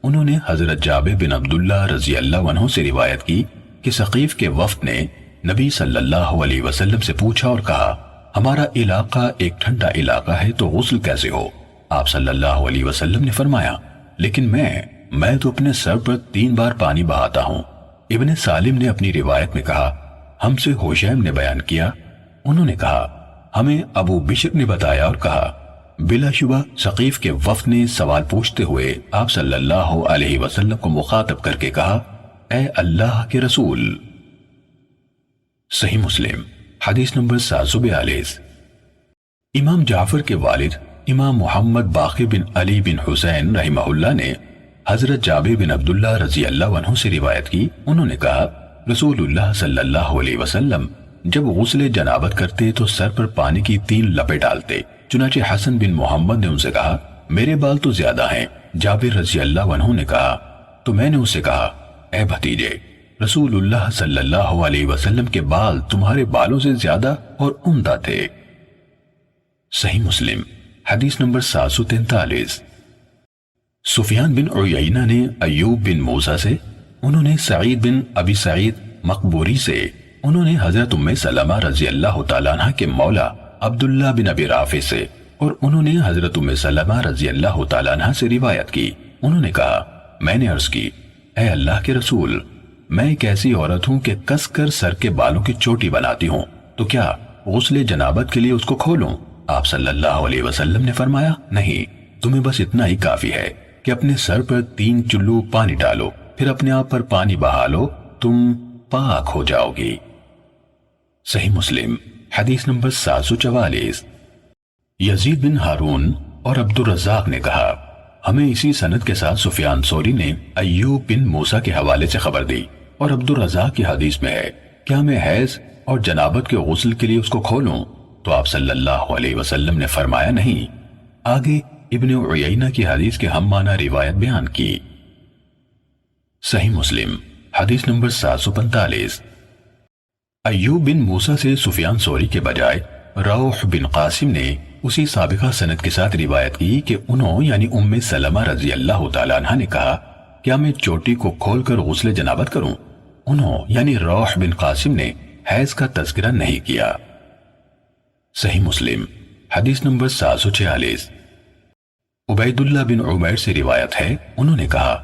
A: انہوں نے حضرت جابر بن عبداللہ رضی اللہ عنہ سے روایت کی کہ ثقیف کے وفد نے نبی صلی اللہ علیہ وسلم سے پوچھا اور کہا ہمارا علاقہ ایک ٹھنڈا علاقہ ہے تو غسل کیسے ہو؟ آپ صلی اللہ علیہ وسلم نے فرمایا لیکن میں تو اپنے سر پر 3 بار پانی بہاتا ہوں۔ ابن سالم نے اپنی روایت میں کہا ہم سے حشیم نے بیان کیا، انہوں نے کہا ہمیں ابو بشر نے بتایا اور کہا بلا شبہ ثقیف کے وفد نے سوال پوچھتے ہوئے آپ صلی اللہ علیہ وسلم کو مخاطب کر کے کہا اے اللہ کے رسول۔ صحیح مسلم حدیث نمبر 742۔ امام جعفر کے والد امام محمد باقر بن علی بن حسین رحمہ اللہ نے حضرت جابر بن عبداللہ رضی اللہ عنہ سے روایت کی، انہوں نے کہا رسول اللہ صلی اللہ علیہ وسلم جب غسل جنابت کرتے تو سر پر پانی کی 3 لپیں ڈالتے، چنانچہ حسن بن محمد نے ان سے کہا میرے بال تو زیادہ ہیں۔ جابر رضی اللہ عنہ نے کہا تو میں نے اس سے کہا اے بھتیجے، رسول اللہ صلی اللہ علیہ وسلم کے بال تمہارے بالوں سے زیادہ اور عمدہ تھے۔ صحیح مسلم حدیث نمبر 743۔ سفیان بن عیینہ نے ایوب بن موسیٰ سے، انہوں نے سعید بن ابی سعید مقبوری سے، انہوں نے حضرت ام سلمہ رضی اللہ تعالیٰ عنہ کے مولا عبداللہ بن ابی رافع سے، اور انہوں نے حضرت ام سلمہ رضی اللہ تعالیٰ عنہ سے روایت کی، انہوں نے کہا میں نے عرض کی اے اللہ کے رسول، میں ایک ایسی عورت ہوں کہ کس کر سر کے بالوں کی چوٹی بناتی ہوں، تو کیا غسل جنابت کے لیے اس کو کھولوں؟ آپ صلی اللہ علیہ وسلم نے فرمایا نہیں، تمہیں بس اتنا ہی کافی ہے کہ اپنے سر پر 3 چلو پانی ڈالو، پھر اپنے آپ پر پانی بہا لو، تم پاک ہو جاؤ گی۔ صحیح مسلم حدیث نمبر 744۔ یزید بن ہارون اور عبد الرزاق نے کہا ہمیں اسی سند کے ساتھ سفیان ثوری نے ایوب بن موسیٰ کے حوالے سے خبر دی، اور عبد الرزاق کی حدیث میں ہے کیا میں حیض اور جنابت کے غسل کے لیے اس کو کھولوں؟ تو آپ صلی اللہ علیہ وسلم نے فرمایا نہیں۔ آگے ابن عیینہ کی حدیث کے ہم معنی روایت بیان کی۔ صحیح مسلم حدیث نمبر 745۔ ایوب بن موسیٰ سے سفیان ثوری کے بجائے روح بن قاسم نے اسی سابقہ سند کے ساتھ روایت کی کہ انہوں یعنی ام سلمہ رضی اللہ تعالیٰ عنہ نے کہا کیا میں چوٹی کو کھول کر غسل جنابت کروں؟ انہوں یعنی روح بن قاسم نے حیض کا تذکرہ نہیں کیا۔ صحیح مسلم حدیث نمبر 746۔ عبید اللہ بن عمیر سے روایت ہے، انہوں نے کہا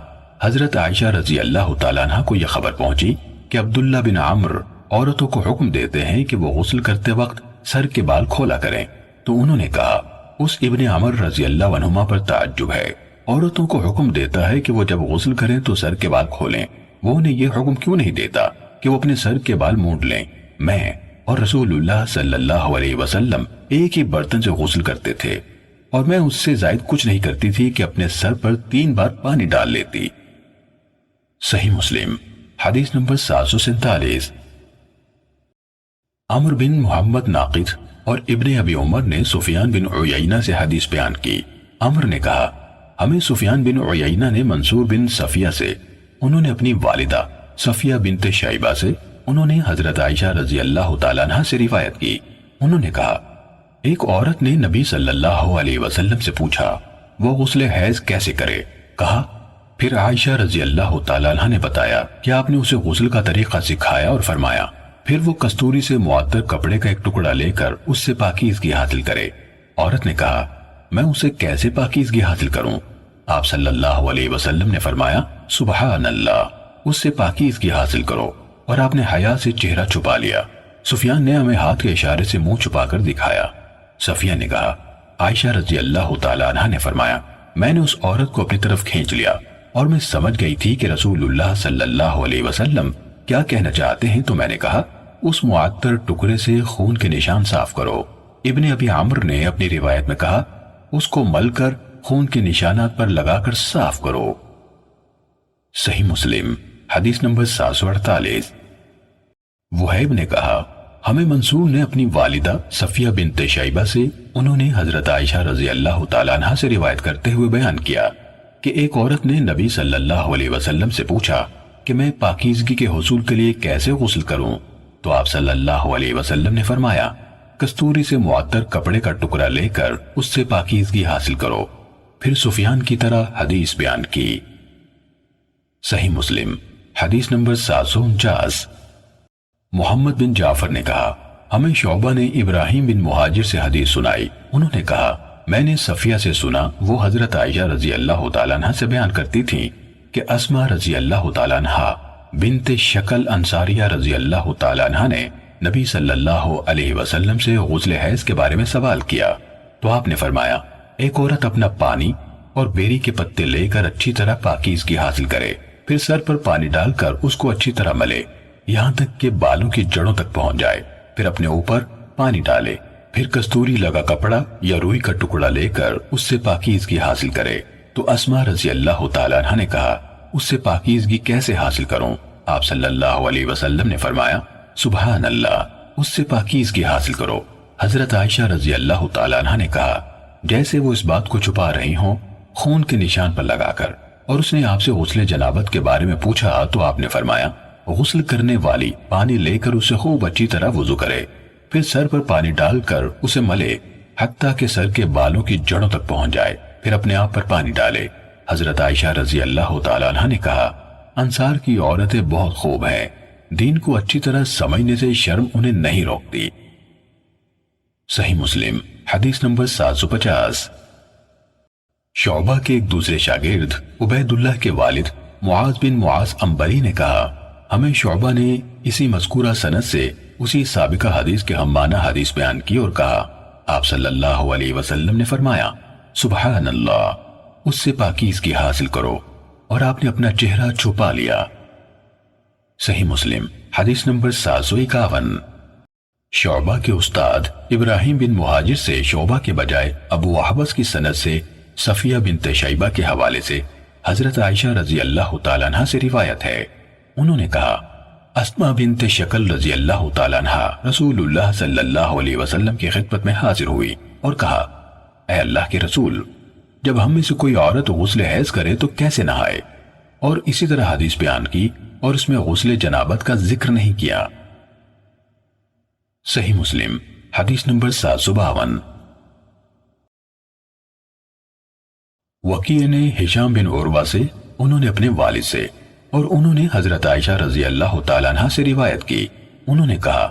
A: حضرت عائشہ رضی اللہ تعالیٰ عنہ کو یہ خبر پہنچی کہ عبداللہ بن عمرو عورتوں کو حکم دیتے ہیں کہ وہ غسل کرتے وقت سر کے بال کھولا کریں، تو انہوں نے کہا اس ابن عمر رضی اللہ عنہما پر تعجب ہے، عورتوں کو حکم دیتا ہے کہ وہ جب غسل کریں تو سر کے بال کھولیں، وہ انہیں یہ حکم کیوں نہیں دیتا کہ وہ اپنے سر کے بال مونڈ لیں؟ میں اور رسول اللہ صلی اللہ علیہ وسلم ایک ہی برتن سے غسل کرتے تھے، اور میں اس سے زائد کچھ نہیں کرتی تھی کہ اپنے سر پر 3 بار پانی ڈال لیتی۔ صحیح مسلم حدیث نمبر 747۔ عمر بن محمد ناقد اور ابن ابی عمر نے سفیان بن عیینہ سے حدیث بیان کی۔ عمر نے کہا ہمیں سفیان بن عیینہ نے منصور بن صفیہ سے، انہوں نے اپنی والدہ صفیہ بنت شیبہ سے، انہوں نے حضرت عائشہ رضی اللہ تعالیٰ عنہ سے روایت کی، انہوں نے کہا ایک عورت نے نبی صلی اللہ علیہ وسلم سے پوچھا وہ غسل حیض کیسے کرے؟ کہا پھر عائشہ رضی اللہ تعالیٰ عنہ نے بتایا کہ آپ نے اسے غسل کا طریقہ سکھایا اور فرمایا پھر وہ کستوری سے معطر کپڑے کا ایک ٹکڑا لے کر اس سے پاکیزگی حاصل کرے۔ عورت نے کہا میں اسے کیسے پاکیزگی حاصل کروں؟ آپ صلی اللہ علیہ وسلم نے فرمایا سبحان اللہ، اس سے پاکیزگی حاصل کرو، اور آپ نے حیا سے چہرہ چھپا لیا۔ سفیان نے ہمیں ہاتھ کے اشارے سے منہ چھپا کر دکھایا۔ صفیہ نے کہا عائشہ رضی اللہ تعالیٰ عنہ نے فرمایا میں نے اس عورت کو اپنی طرف کھینچ لیا اور میں سمجھ گئی تھی کہ رسول اللہ صلی اللہ علیہ وسلم کیا کہنا چاہتے ہیں، تو میں نے کہا اس معطر ٹکڑے سے خون کے نشان صاف کرو۔ ابن ابی عمر نے اپنی روایت میں کہا اس کو مل کر خون کے نشانات پر لگا کر صاف کرو۔ صحیح مسلم حدیث نمبر 748۔ وہیب نے کہا ہمیں منصور نے اپنی والدہ صفیہ بنت شیبہ سے، انہوں نے حضرت عائشہ رضی اللہ تعالیٰ عنہ سے روایت کرتے ہوئے بیان کیا کہ ایک عورت نے نبی صلی اللہ علیہ وسلم سے پوچھا کہ میں پاکیزگی کے حصول کے لیے کیسے غسل کروں؟ تو آپ صلی اللہ علیہ وسلم نے فرمایا، کستوری سے معطر کپڑے کا ٹکڑا لے کر اس سے پاکیزگی حاصل کرو۔ پھر سفیان کی طرح حدیث بیان کی۔ صحیح مسلم حدیث نمبر 749۔ محمد بن جعفر نے کہا، ہمیں شعبہ نے ابراہیم بن مہاجر سے حدیث سنائی، انہوں نے کہا میں نے صفیہ سے سنا، وہ حضرت عائشہ رضی اللہ تعالیٰ عنہ سے بیان کرتی تھی کہ اسما رضی اللہ تعالیٰ عنہ بنت شکل انصاریہ رضی اللہ تعالیٰ عنہ نے نبی صلی اللہ علیہ وسلم سے غسل حیض کے بارے میں سوال کیا تو آپ نے فرمایا، ایک عورت اپنا پانی اور بیری کے پتے لے کر اچھی طرح پاکیزگی حاصل کرے، پھر سر پر پانی ڈال کر اس کو اچھی طرح ملے یہاں تک کہ بالوں کی جڑوں تک پہنچ جائے، پھر اپنے اوپر پانی ڈالے، پھر کستوری لگا کپڑا یا روئی کا ٹکڑا لے کر اس سے پاکیزگی حاصل کرے۔ تو اسما رضی اللہ تعالیٰ عنہ نے کہا، اس سے پاکیزگی کیسے حاصل کروں؟ آپ صلی اللہ علیہ وسلم نے فرمایا، سبحان اللہ، اس سے پاکیزگی حاصل کرو۔ حضرت عائشہ رضی اللہ تعالیٰ عنہ نے کہا، جیسے وہ اس بات کو چھپا رہی ہوں خون کے نشان پر لگا کر، اور اس نے آپ سے غسل جنابت کے بارے میں پوچھا تو آپ نے فرمایا، غسل کرنے والی پانی لے کر اسے خوب اچھی طرح وضو کرے، پھر سر پر پانی ڈال کر اسے ملے حتیٰ کہ سر کے بالوں کی جڑوں تک پہنچ جائے، پھر اپنے آپ پر پانی ڈالے۔ حضرت عائشہ رضی اللہ تعالیٰ عنہ نے کہا، انصار کی عورتیں بہت خوب ہیں، دین کو اچھی طرح سمجھنے سے شرم انہیں نہیں روکتی۔ صحیح مسلم حدیث نمبر 750۔ شعبہ کے ایک دوسرے شاگرد عبید اللہ کے والد معاذ بن معاذ عنبری نے کہا، ہمیں شعبہ نے اسی مذکورہ سند سے اسی سابقہ حدیث کے ہم معنی حدیث بیان کی اور کہا، آپ صلی اللہ علیہ وسلم نے فرمایا، سبحان اللہ، اس سے پاکیزگی حاصل کرو، اور آپ نے اپنا چہرہ چھپا لیا۔ صحیح مسلم حدیث نمبر 751۔ شعبہ کے استاد ابراہیم بن مہاجر سے شعبہ کے بجائے ابو احوص کی سند سے صفیہ بنت شیبہ کے حوالے سے حضرت عائشہ رضی اللہ تعالیٰ عنہ سے روایت ہے، انہوں نے کہا، اسما بنت شکل رضی اللہ تعالیٰ عنہ رسول اللہ صلی اللہ علیہ وسلم کی خدمت میں حاضر ہوئی اور کہا، اے اللہ کے رسول، جب ہم میں سے کوئی عورت غسل حیض کرے تو کیسے نہائے؟ اور اسی طرح حدیث بیان کی اور اس میں غسل جنابت کا ذکر نہیں کیا۔ صحیح مسلم حدیث نمبر 752۔ وکیع نے ہشام بن عروہ سے، انہوں نے اپنے والد سے، اور انہوں نے حضرت عائشہ رضی اللہ تعالیٰ عنہ سے روایت کی، انہوں نے کہا،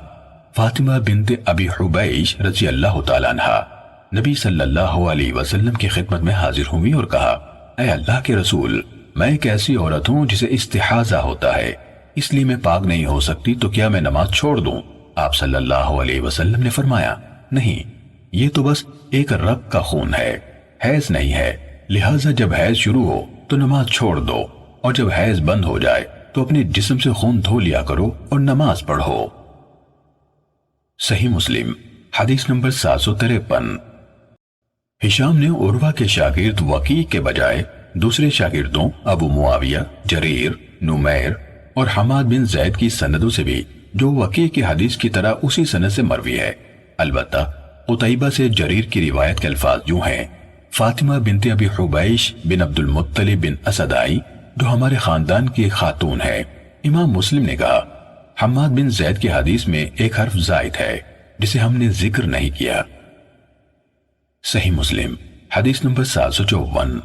A: فاطمہ بنت ابی حبیش رضی اللہ تعالیٰ عنہ نبی صلی اللہ علیہ وسلم کی خدمت میں حاضر ہوئی اور کہا، اے اللہ کے رسول، میں ایک ایسی عورت ہوں جسے استحاضہ ہوتا ہے، اس لیے میں پاک نہیں ہو سکتی، تو کیا میں نماز چھوڑ دوں؟ آپ صلی اللہ علیہ وسلم نے فرمایا، نہیں، یہ تو بس ایک رگ کا خون ہے، حیض نہیں ہے، لہٰذا جب حیض شروع ہو تو نماز چھوڑ دو، اور جب حیض بند ہو جائے تو اپنے جسم سے خون دھو لیا کرو اور نماز پڑھو۔ صحیح مسلم حدیث نمبر 753۔ ہشام نے عروہ کے شاگرد وکیع کے بجائے دوسرے شاگردوں ابو معاویہ، جریر، نمیر اور حماد بن زید کی سندوں سے بھی جو وکیع کی حدیث کی طرح اسی سند سے مروی ہے، البتہ قتیبہ سے جریر کی روایت کے الفاظ یوں ہیں، فاطمہ بنت ابی حبیش بن عبد المطلب بن اسد آئی، جو ہمارے خاندان کی ایک خاتون ہے۔ امام مسلم نے کہا، حماد بن زید کی حدیث میں ایک حرف زائد ہے جسے ہم نے ذکر نہیں کیا۔ صحیح مسلم حدیث نمبر 754۔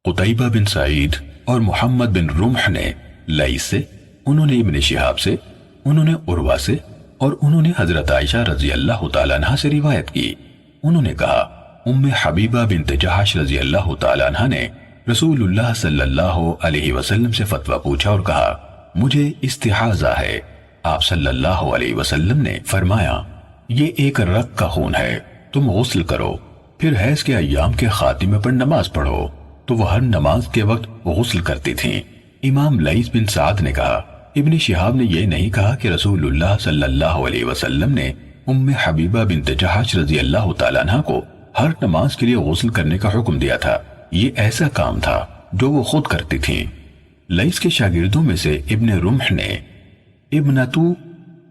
A: قتیبہ بن سعید اور محمد بن رمح نے لیث سے، انہوں نے ابن شہاب سے، انہوں نے عروہ سے، اور انہوں نے حضرت عائشہ رضی اللہ تعالیٰ عنہ سے روایت کی، انہوں نے کہا، ام حبیبہ بنت جحش رضی اللہ تعالیٰ عنہ نے رسول اللہ صلی اللہ علیہ وسلم سے فتویٰ پوچھا اور کہا، مجھے استحاضہ ہے۔ آپ صلی اللہ علیہ وسلم نے فرمایا، یہ ایک رگ کا خون ہے، تم غسل کرو، پھر حیض کے ایام کے خاتمے پر نماز پڑھو۔ تو وہ ہر نماز کے وقت غسل کرتی تھیں۔ امام لیث بن سعد نے کہا، ابن شہاب نے یہ نہیں کہا کہ رسول اللہ صلی اللہ علیہ وسلم نے ام حبیبہ بنت جحش رضی اللہ تعالیٰ عنہ کو ہر نماز کے لیے غسل کرنے کا حکم دیا تھا، یہ ایسا کام تھا جو وہ خود کرتی تھیں۔ لیث کے شاگردوں میں سے ابن رمح نے ابنتو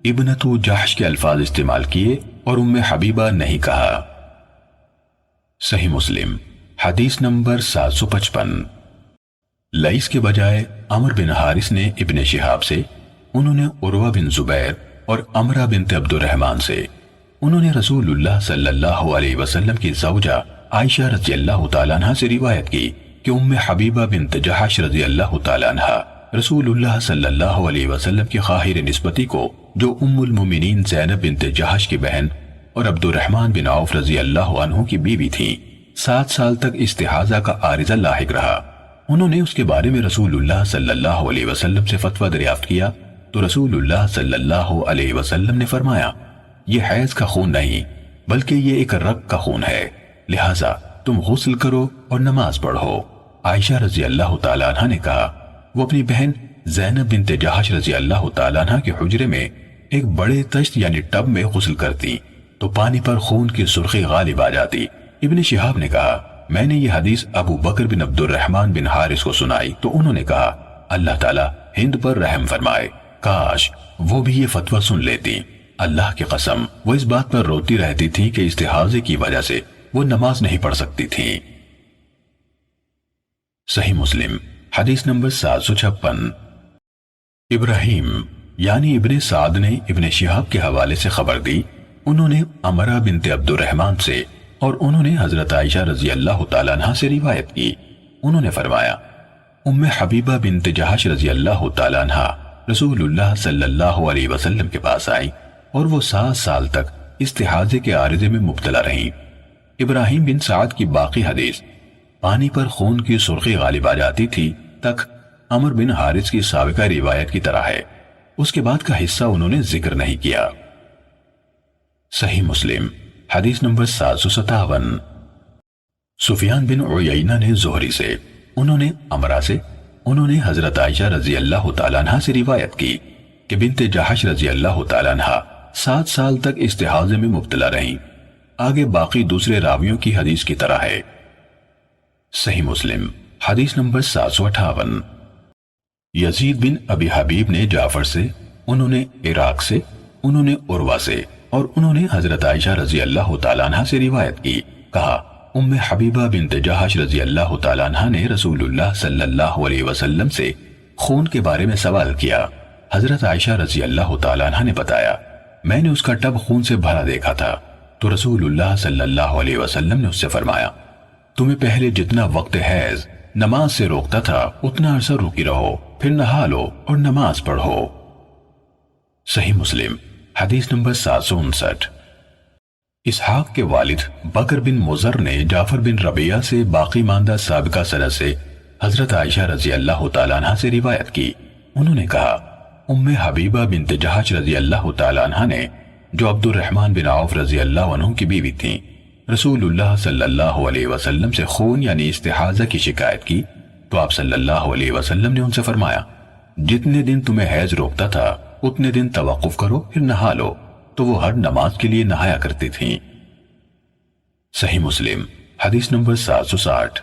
A: ابنتو جحش کے الفاظ استعمال کیے اور ام حبیبہ نہیں کہا۔ صحیح مسلم حدیث نمبر 755۔ لئیس کے بجائے عمر بن حارث نے ابن شہاب سے، انہوں نے عروہ بن زبیر اور امرہ بنت عبد الرحمن سے، انہوں نے رسول اللہ صلی اللہ علیہ وسلم کی زوجہ عائشہ رضی اللہ تعالیٰ عنہ سے روایت کی کہ ام حبیبہ بنت جحش رضی اللہ تعالیٰ عنہ رسول اللہ صلی اللہ علیہ وسلم کی خواہر نسبتی کو، جو ام المومنین زینب بنت جحش کی بہن اور عبد الرحمن بن عوف رضی اللہ عنہ کی بیوی تھی، 7 سال تک استحاضہ کا عارضہ لاحق رہا۔ انہوں نے اس کے بارے میں رسول اللہ صلی اللہ علیہ وسلم سے فتویٰ دریافت کیا تو رسول اللہ صلی اللہ علیہ وسلم نے فرمایا، یہ حیض کا خون نہیں بلکہ یہ ایک رگ کا خون ہے، لہٰذا تم غسل کرو اور نماز پڑھو۔ عائشہ رضی اللہ تعالیٰ عنہ نے کہا، وہ اپنی بہن زینب بنت جحش رضی اللہ تعالیٰ عنہ کے حجرے میں ایک بڑے تشت یعنی ٹب میں غسل کرتی تو پانی پر خون کی سرخی غالب آ جاتی۔ ابن شہاب نے کہا، میں نے یہ حدیث ابو بکر بن عبد الرحمن بن حارث کو سنائی تو انہوں نے کہا، اللہ تعالیٰ ہند پر رحم فرمائے، کاش وہ بھی یہ فتویٰ سن لیتی۔ اللہ کی قسم وہ اس بات پر روتی رہتی تھی کہ استحاضے کی وجہ سے وہ نماز نہیں پڑھ سکتی تھی۔ صحیح مسلم حدیث نمبر 756۔ ابراہیم یعنی ابن سعد نے ابن شہاب کے حوالے سے خبر دی، انہوں نے امرہ بنت عبد الرحمن سے اور انہوں نے حضرت عائشہ رضی اللہ تعالیٰ عنہ سے روایت کی، انہوں نے فرمایا، ام حبیبہ بنت جحش رضی اللہ تعالیٰ عنہ رسول اللہ صلی اللہ علیہ وسلم کے پاس آئی اور وہ 7 سال تک استحاضے کے عارضے میں مبتلا رہیں۔ ابراہیم بن سعد کی باقی حدیث پانی پر خون کی سرخی غالب آ جاتی تھی تک عمر بن حارث کی سابقہ روایت کی طرح ہے، اس کے بعد کا حصہ انہوں نے ذکر نہیں کیا۔ صحیح مسلم حدیث نمبر 757۔ سفیان بن عیینہ نے زہری سے، انہوں نے امرہ سے، انہوں نے حضرت عائشہ رضی اللہ تعالیٰ عنہ سے روایت کی کہ بنت جحش رضی اللہ تعالیٰ عنہ 7 سال تک استحاضے میں مبتلا رہیں۔ آگے باقی دوسرے راویوں کی حدیث کی طرح ہے۔ صحیح مسلم حدیث نمبر 758۔ یزید بن ابی حبیب نے جعفر سے، انہوں نے عراق سے، انہوں نے عروہ سے اور انہوں نے حضرت عائشہ رضی اللہ تعالیٰ عنہ سے روایت کی، کہا، ام حبیبہ بنت جحش رضی اللہ تعالیٰ عنہ نے رسول اللہ صلی اللہ علیہ وسلم سے خون کے بارے میں سوال کیا۔ حضرت عائشہ رضی اللہ تعالیٰ عنہ نے بتایا، میں نے اس کا ٹب خون سے بھرا دیکھا تھا تو رسول اللہ صلی اللہ علیہ وسلم نے اس سے فرمایا، تمہیں پہلے جتنا وقت حیض نماز سے روکتا تھا اتنا عرصہ روکی رہو، پھر نہا لو اور نماز پڑھو۔ صحیح مسلم حدیث نمبر 759۔ اسحاق کے والد بکر بن مضر نے جعفر بن ربیعہ سے باقی ماندہ سابقہ سند سے حضرت عائشہ رضی اللہ تعالیٰ عنہ سے روایت کی، انہوں نے کہا، ام حبیبہ بنت جحش رضی اللہ تعالیٰ عنہ نے، جو عبد الرحمن بن عوف رضی اللہ عنہ کی بیوی تھیں، رسول اللہ صلی اللہ علیہ وسلم سے خون یعنی استحاضہ کی شکایت کی تو آپ صلی اللہ علیہ وسلم نے ان سے فرمایا، جتنے دن تمہیں حیض روکتا تھا اتنے دن توقف کرو پھر نہا لو، تو وہ ہر نماز کے لیے نہایا کرتی تھیں۔ صحیح مسلم حدیث نمبر 760۔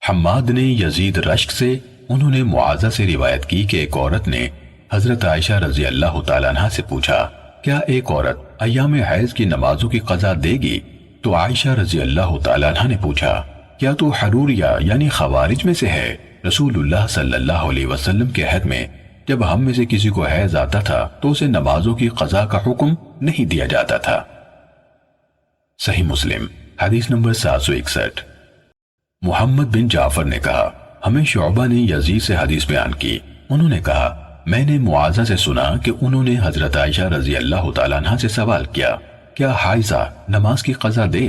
A: حماد نے یزید رشک سے، انہوں نے معاذہ سے روایت کی کہ ایک عورت نے حضرت عائشہ رضی اللہ تعالیٰ عنہ سے پوچھا، کیا ایک عورت ایام حیض کی نمازوں کی قضا دے گی؟ تو عائشہ رضی اللہ تعالیٰ عنہ نے پوچھا، کیا تو حروریہ یعنی خوارج میں سے ہے؟ رسول اللہ صلی اللہ علیہ وسلم کے عہد میں جب ہم میں سے کسی کو حیض آتا تھا تو اسے نمازوں کی قضا کا حکم نہیں دیا جاتا تھا۔ صحیح مسلم حدیث نمبر 761۔ محمد بن جعفر نے کہا، ہمیں شعبہ نے یزید سے حدیث بیان کی، انہوں نے کہا، میں نے معاذہ سے سنا کہ انہوں نے حضرت عائشہ رضی اللہ تعالیٰ عنہ سے سوال کیا، کیا حائضہ نماز کی قضا دے؟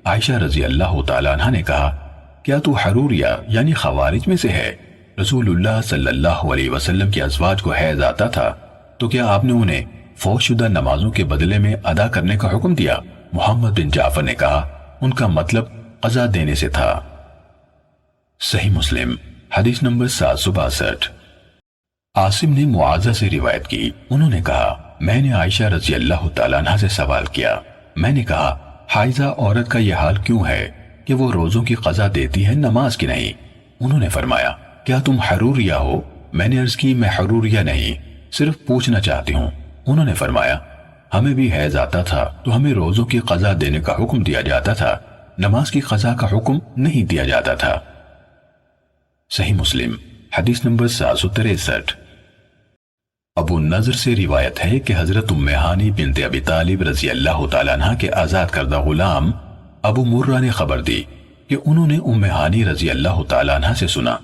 A: عائشہ رضی اللہ تعالیٰ عنہ نے کہا، کیا تو حروریہ یعنی خوارج میں سے ہے؟ رسول اللہ صلی اللہ علیہ وسلم کے ازواج کو حیض آتا تھا تو کیا آپ نے انہیں فوت شدہ نمازوں کے بدلے میں ادا کرنے کا حکم دیا؟ محمد بن جعفر نے کہا، ان کا مطلب قضا دینے سے تھا۔ صحیح مسلم حدیث نمبر 762۔ عاصم نے معاذہ سے روایت کی، انہوں نے کہا، میں نے عائشہ رضی اللہ تعالیٰ عنہ سے سوال کیا، میں نے کہا، حائضہ عورت کا یہ حال کیوں ہے کہ وہ روزوں کی قضا دیتی ہے نماز کی نہیں؟ انہوں نے فرمایا، کیا تم حروریہ ہو؟ میں نے عرض کی میں حروریہ نہیں، صرف پوچھنا چاہتی ہوں۔ انہوں نے فرمایا ہمیں بھی حیض آتا تھا تو ہمیں روزوں کی قضا دینے کا حکم دیا جاتا تھا، نماز کی قضا کا حکم نہیں دیا جاتا تھا۔ صحیح مسلم حدیث نمبر 763۔ ابو نضر سے روایت ہے کہ حضرت ام ہانی بنت ابی طالب رضی اللہ تعالیٰ عنہ کے آزاد کردہ غلام ابو مرہ نے خبر دی کہ انہوں نے ام ہانی رضی اللہ تعالیٰ عنہ سے سنا،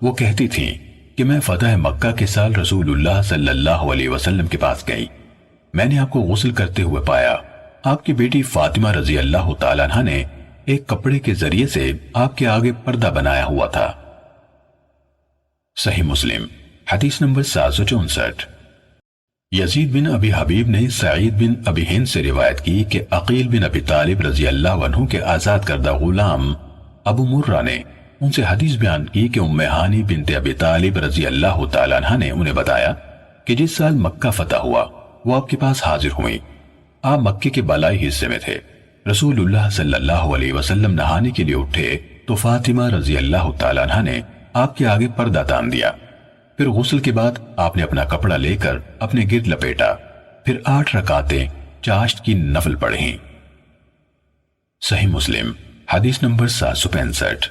A: وہ کہتی تھیں کہ میں فتح مکہ کے سال رسول اللہ صلی اللہ علیہ وسلم کے پاس گئی، میں نے آپ کو غسل کرتے ہوئے پایا، آپ کی بیٹی فاطمہ رضی اللہ تعالیٰ عنہ نے ایک کپڑے کے ذریعے سے آپ کے آگے پردہ بنایا ہوا تھا۔ صحیح مسلم حدیث نمبر 764۔ یزید بن ابی حبیب نے سعید بن ابی ہند سے روایت کی کہ عقیل بن ابی طالب رضی اللہ عنہ کے آزاد کردہ غلام ابو مرہ نے ان سے حدیث بیان کی کہ ام ہانی بنت ابی طالب رضی اللہ تعالیٰ عنہ نے انہیں بتایا کہ جس سال مکہ فتح ہوا وہ آپ کے پاس حاضر ہوئیں، آپ مکے کے بالائی حصے میں تھے، رسول اللہ صلی اللہ علیہ وسلم نہانے کے لیے اٹھے تو فاطمہ رضی اللہ تعالیٰ عنہ نے آپ کے آگے پردہ تان دیا، پھر غسل کے بعد آپ نے اپنا کپڑا لے کر اپنے گرد لپیٹا، پھر 8 رکعتیں چاشت کی نفل پڑھیں۔ صحیح مسلم حدیث نمبر 765۔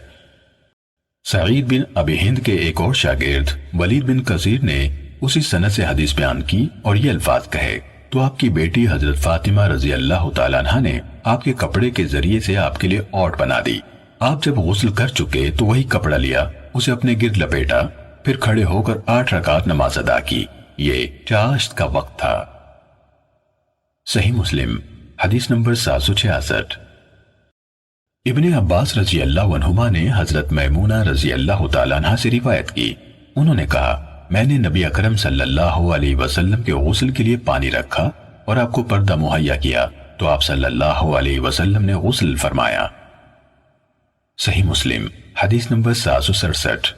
A: سعید بن ابی ہند کے ایک اور شاگرد ولید بن کثیر نے اسی سند سے حدیث بیان کی اور یہ الفاظ کہے تو آپ کی بیٹی حضرت فاطمہ رضی اللہ تعالیٰ عنہ نے آپ کے کپڑے کے ذریعے سے آپ کے لیے اوٹ بنا دی، آپ جب غسل کر چکے تو وہی کپڑا لیا، اسے اپنے گرد لپیٹا، پھر کھڑے ہو کر 8 رکعت نماز ادا کی، یہ چاشت کا وقت تھا۔ صحیح مسلم حدیث نمبر 766۔ ابن عباس رضی اللہ عنہما نے حضرت میمونہ رضی اللہ تعالیٰ عنہ سے روایت کی، انہوں نے کہا میں نے نبی اکرم صلی اللہ علیہ وسلم کے غسل کے لیے پانی رکھا اور آپ کو پردہ مہیا کیا تو آپ صلی اللہ علیہ وسلم نے غسل فرمایا۔ صحیح مسلم حدیث نمبر 767۔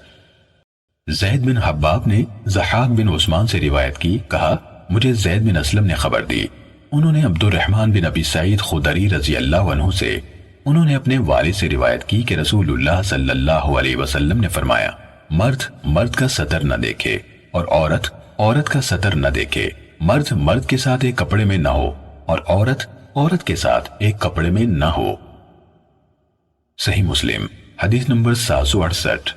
A: زید بن حباب نے ضحاک بن عثمان سے روایت کی، کہا مجھے زید بن اسلم نے خبر دی، انہوں نے عبد الرحمن بن ابی سعید خدری رضی اللہ عنہ سے انہوں نے اپنے والد سے روایت کی کہ رسول اللہ صلی اللہ علیہ وسلم نے فرمایا مرد مرد کا سطر نہ دیکھے اور عورت عورت کا سطر نہ دیکھے، مرد مرد کے ساتھ ایک کپڑے میں نہ ہو اور عورت عورت کے ساتھ ایک کپڑے میں نہ ہو۔ صحیح مسلم حدیث نمبر 768۔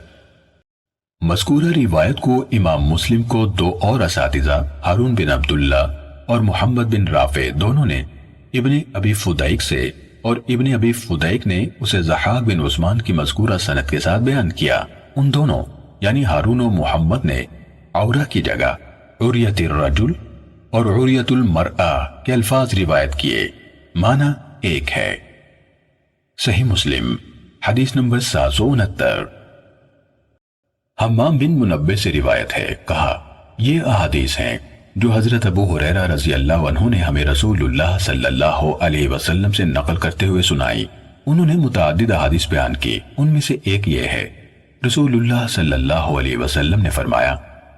A: مذکورہ روایت کو امام مسلم کو 2 اور اساتذہ ہارون بن عبداللہ اور محمد بن رافع دونوں نے ابن ابی فدیک سے اور ابن ابی فدیک نے اسے ضحاک بن عثمان کی مذکورہ سند کے ساتھ بیان کیا، ان دونوں یعنی ہارون و محمد نے عورہ کی جگہ عریت الرجل اور عریت المرأہ کے الفاظ روایت کیے، معنی ایک ہے۔ صحیح مسلم حدیث نمبر 769۔ حمام بن منبہ سے روایت ہے، کہا یہ احادیث ہیں جو حضرت ابو ہریرہ رضی اللہ عنہ نے ہمیں رسول اللہ صلی اللہ علیہ وسلم سے نقل کرتے ہوئے سنائی، انہوں نے متعدد احادیث بیان کی، ان میں سے ایک یہ ہے رسول اللہ صلی اللہ علیہ وسلم نے فرمایا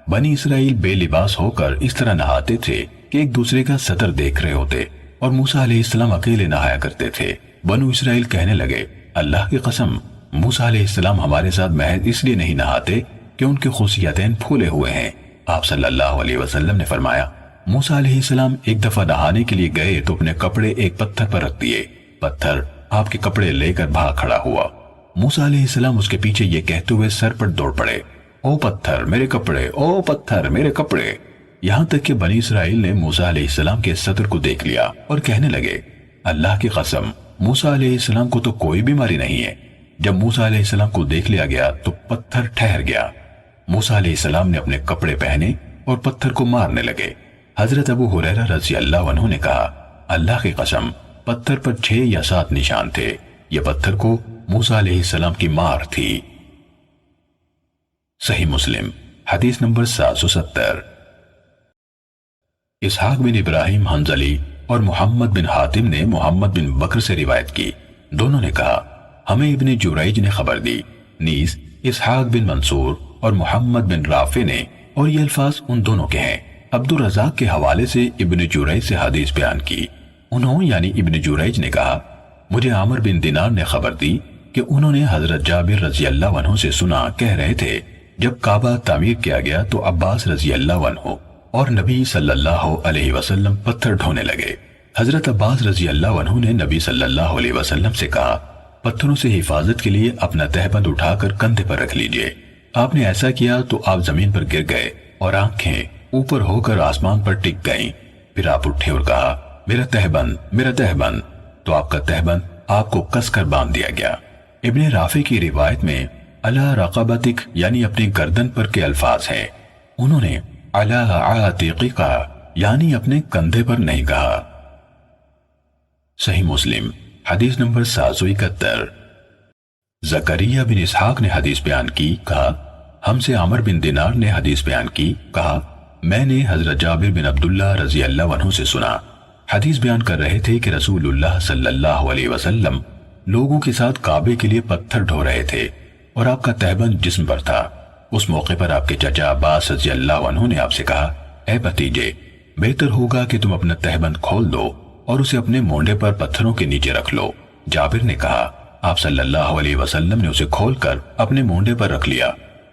A: بنی اسرائیل بے لباس ہو کر اس طرح نہاتے تھے کہ ایک دوسرے کا سطر دیکھ رہے ہوتے، اور موسیٰ علیہ السلام اکیلے نہایا کرتے تھے۔ بنو اسرائیل کہنے لگے اللہ کی قسم موسیٰ علیہ السلام ہمارے ساتھ محض اس لیے نہیں نہاتے کہ ان کے خصیتین پھولے ہوئے ہیں۔ آپ صلی اللہ علیہ وسلم نے فرمایا موسیٰ علیہ السلام ایک دفعہ نہانے کے لیے گئے تو اپنے کپڑے ایک پتھر پر رکھ دیے، پتھر آپ کے کپڑے لے کر بھاگ کھڑا ہوا، موسیٰ علیہ السلام اس کے پیچھے یہ کہتے ہوئے سر پر دوڑ پڑے او پتھر میرے کپڑے، او پتھر میرے کپڑے، یہاں تک کہ بنی اسرائیل نے موسیٰ علیہ السلام کے سطر کو دیکھ لیا اور کہنے لگے اللہ کی قسم موسیٰ علیہ السلام کو تو کوئی بیماری نہیں ہے۔ جب موسیٰ علیہ السلام کو دیکھ لیا گیا تو پتھر ٹھہر گیا، موسیٰ علیہ السلام نے اپنے کپڑے پہنے اور پتھر کو مارنے لگے۔ حضرت ابو ہریرہ رضی اللہ عنہ نے کہا اللہ کی قسم پتھر پر 6 یا 7 نشان تھے، یہ پتھر کو موسیٰ علیہ السلام کی مار تھی۔ صحیح مسلم حدیث نمبر 770۔ اسحاق بن ابراہیم حنظلی اور محمد بن حاتم نے محمد بن بکر سے روایت کی، دونوں نے کہا ہمیں ابن جریج نے خبر دی، نیز اسحاق بن منصور اور محمد بن رافع نے، اور یہ الفاظ ان دونوں کے ہیں۔ عبد الرزاق کے حوالے سے ابن جریج سے حدیث بیان کی، انہوں یعنی ابن جریج نے کہا مجھے عامر بن دینار نے خبر دی کہ انہوں نے حضرت جابر رضی اللہ عنہ سے سنا کہہ رہے تھے جب کعبہ تعمیر کیا گیا تو عباس رضی اللہ عنہ اور نبی صلی اللہ علیہ وسلم پتھر ڈھونے لگے۔ حضرت عباس رضی اللہ عنہ نے نبی صلی اللہ علیہ وسلم سے کہا، پتھروں سے حفاظت کے لیے اپنا تہبند اٹھا کر کندھے پر رکھ لیجئے۔ آپ نے ایسا کیا تو آپ زمین پر گر گئے اور آنکھیں اوپر ہو کر آسمان پر ٹک گئیں۔ پھر آپ اٹھے اور کہا، میرا تہبند، میرا تہبند، تو آپ کا تہبند آپ کو کس کر باندھ دیا گیا۔ ابن رافع کی روایت میں علی رقبتک یعنی اپنی گردن پر کے الفاظ ہیں، انہوں نے علی عاتقک یعنی اپنے کندھے پر نہیں کہا۔ صحیح مسلم حدیث نمبر 771۔ زکریا بن اسحاق نے حدیث بیان کی، کہا ہم سے عمر بن دینار نے حدیث بیان کی، کہا میں نے حضرت جابر بن عبداللہ رضی اللہ عنہ سے سنا، حدیث بیان کر رہے تھے کہ رسول اللہ صلی اللہ علیہ وسلم لوگوں کے ساتھ کعبے کے لیے پتھر ڈھو رہے تھے اور آپ کا تہبند جسم پر تھا۔ اس موقع پر آپ کے چچا عباس رضی اللہ عنہ نے آپ سے کہا، اے بھتیجے، بہتر ہوگا کہ تم اپنا تہبند کھول دو اور اسے اپنے مونڈے پر پتھروں کے نیچے رکھ لو۔ جابر نے کہا، آپ صلی اللہ علیہ وسلم نے اسے کھول کر اپنے مونڈے پر رکھ لیا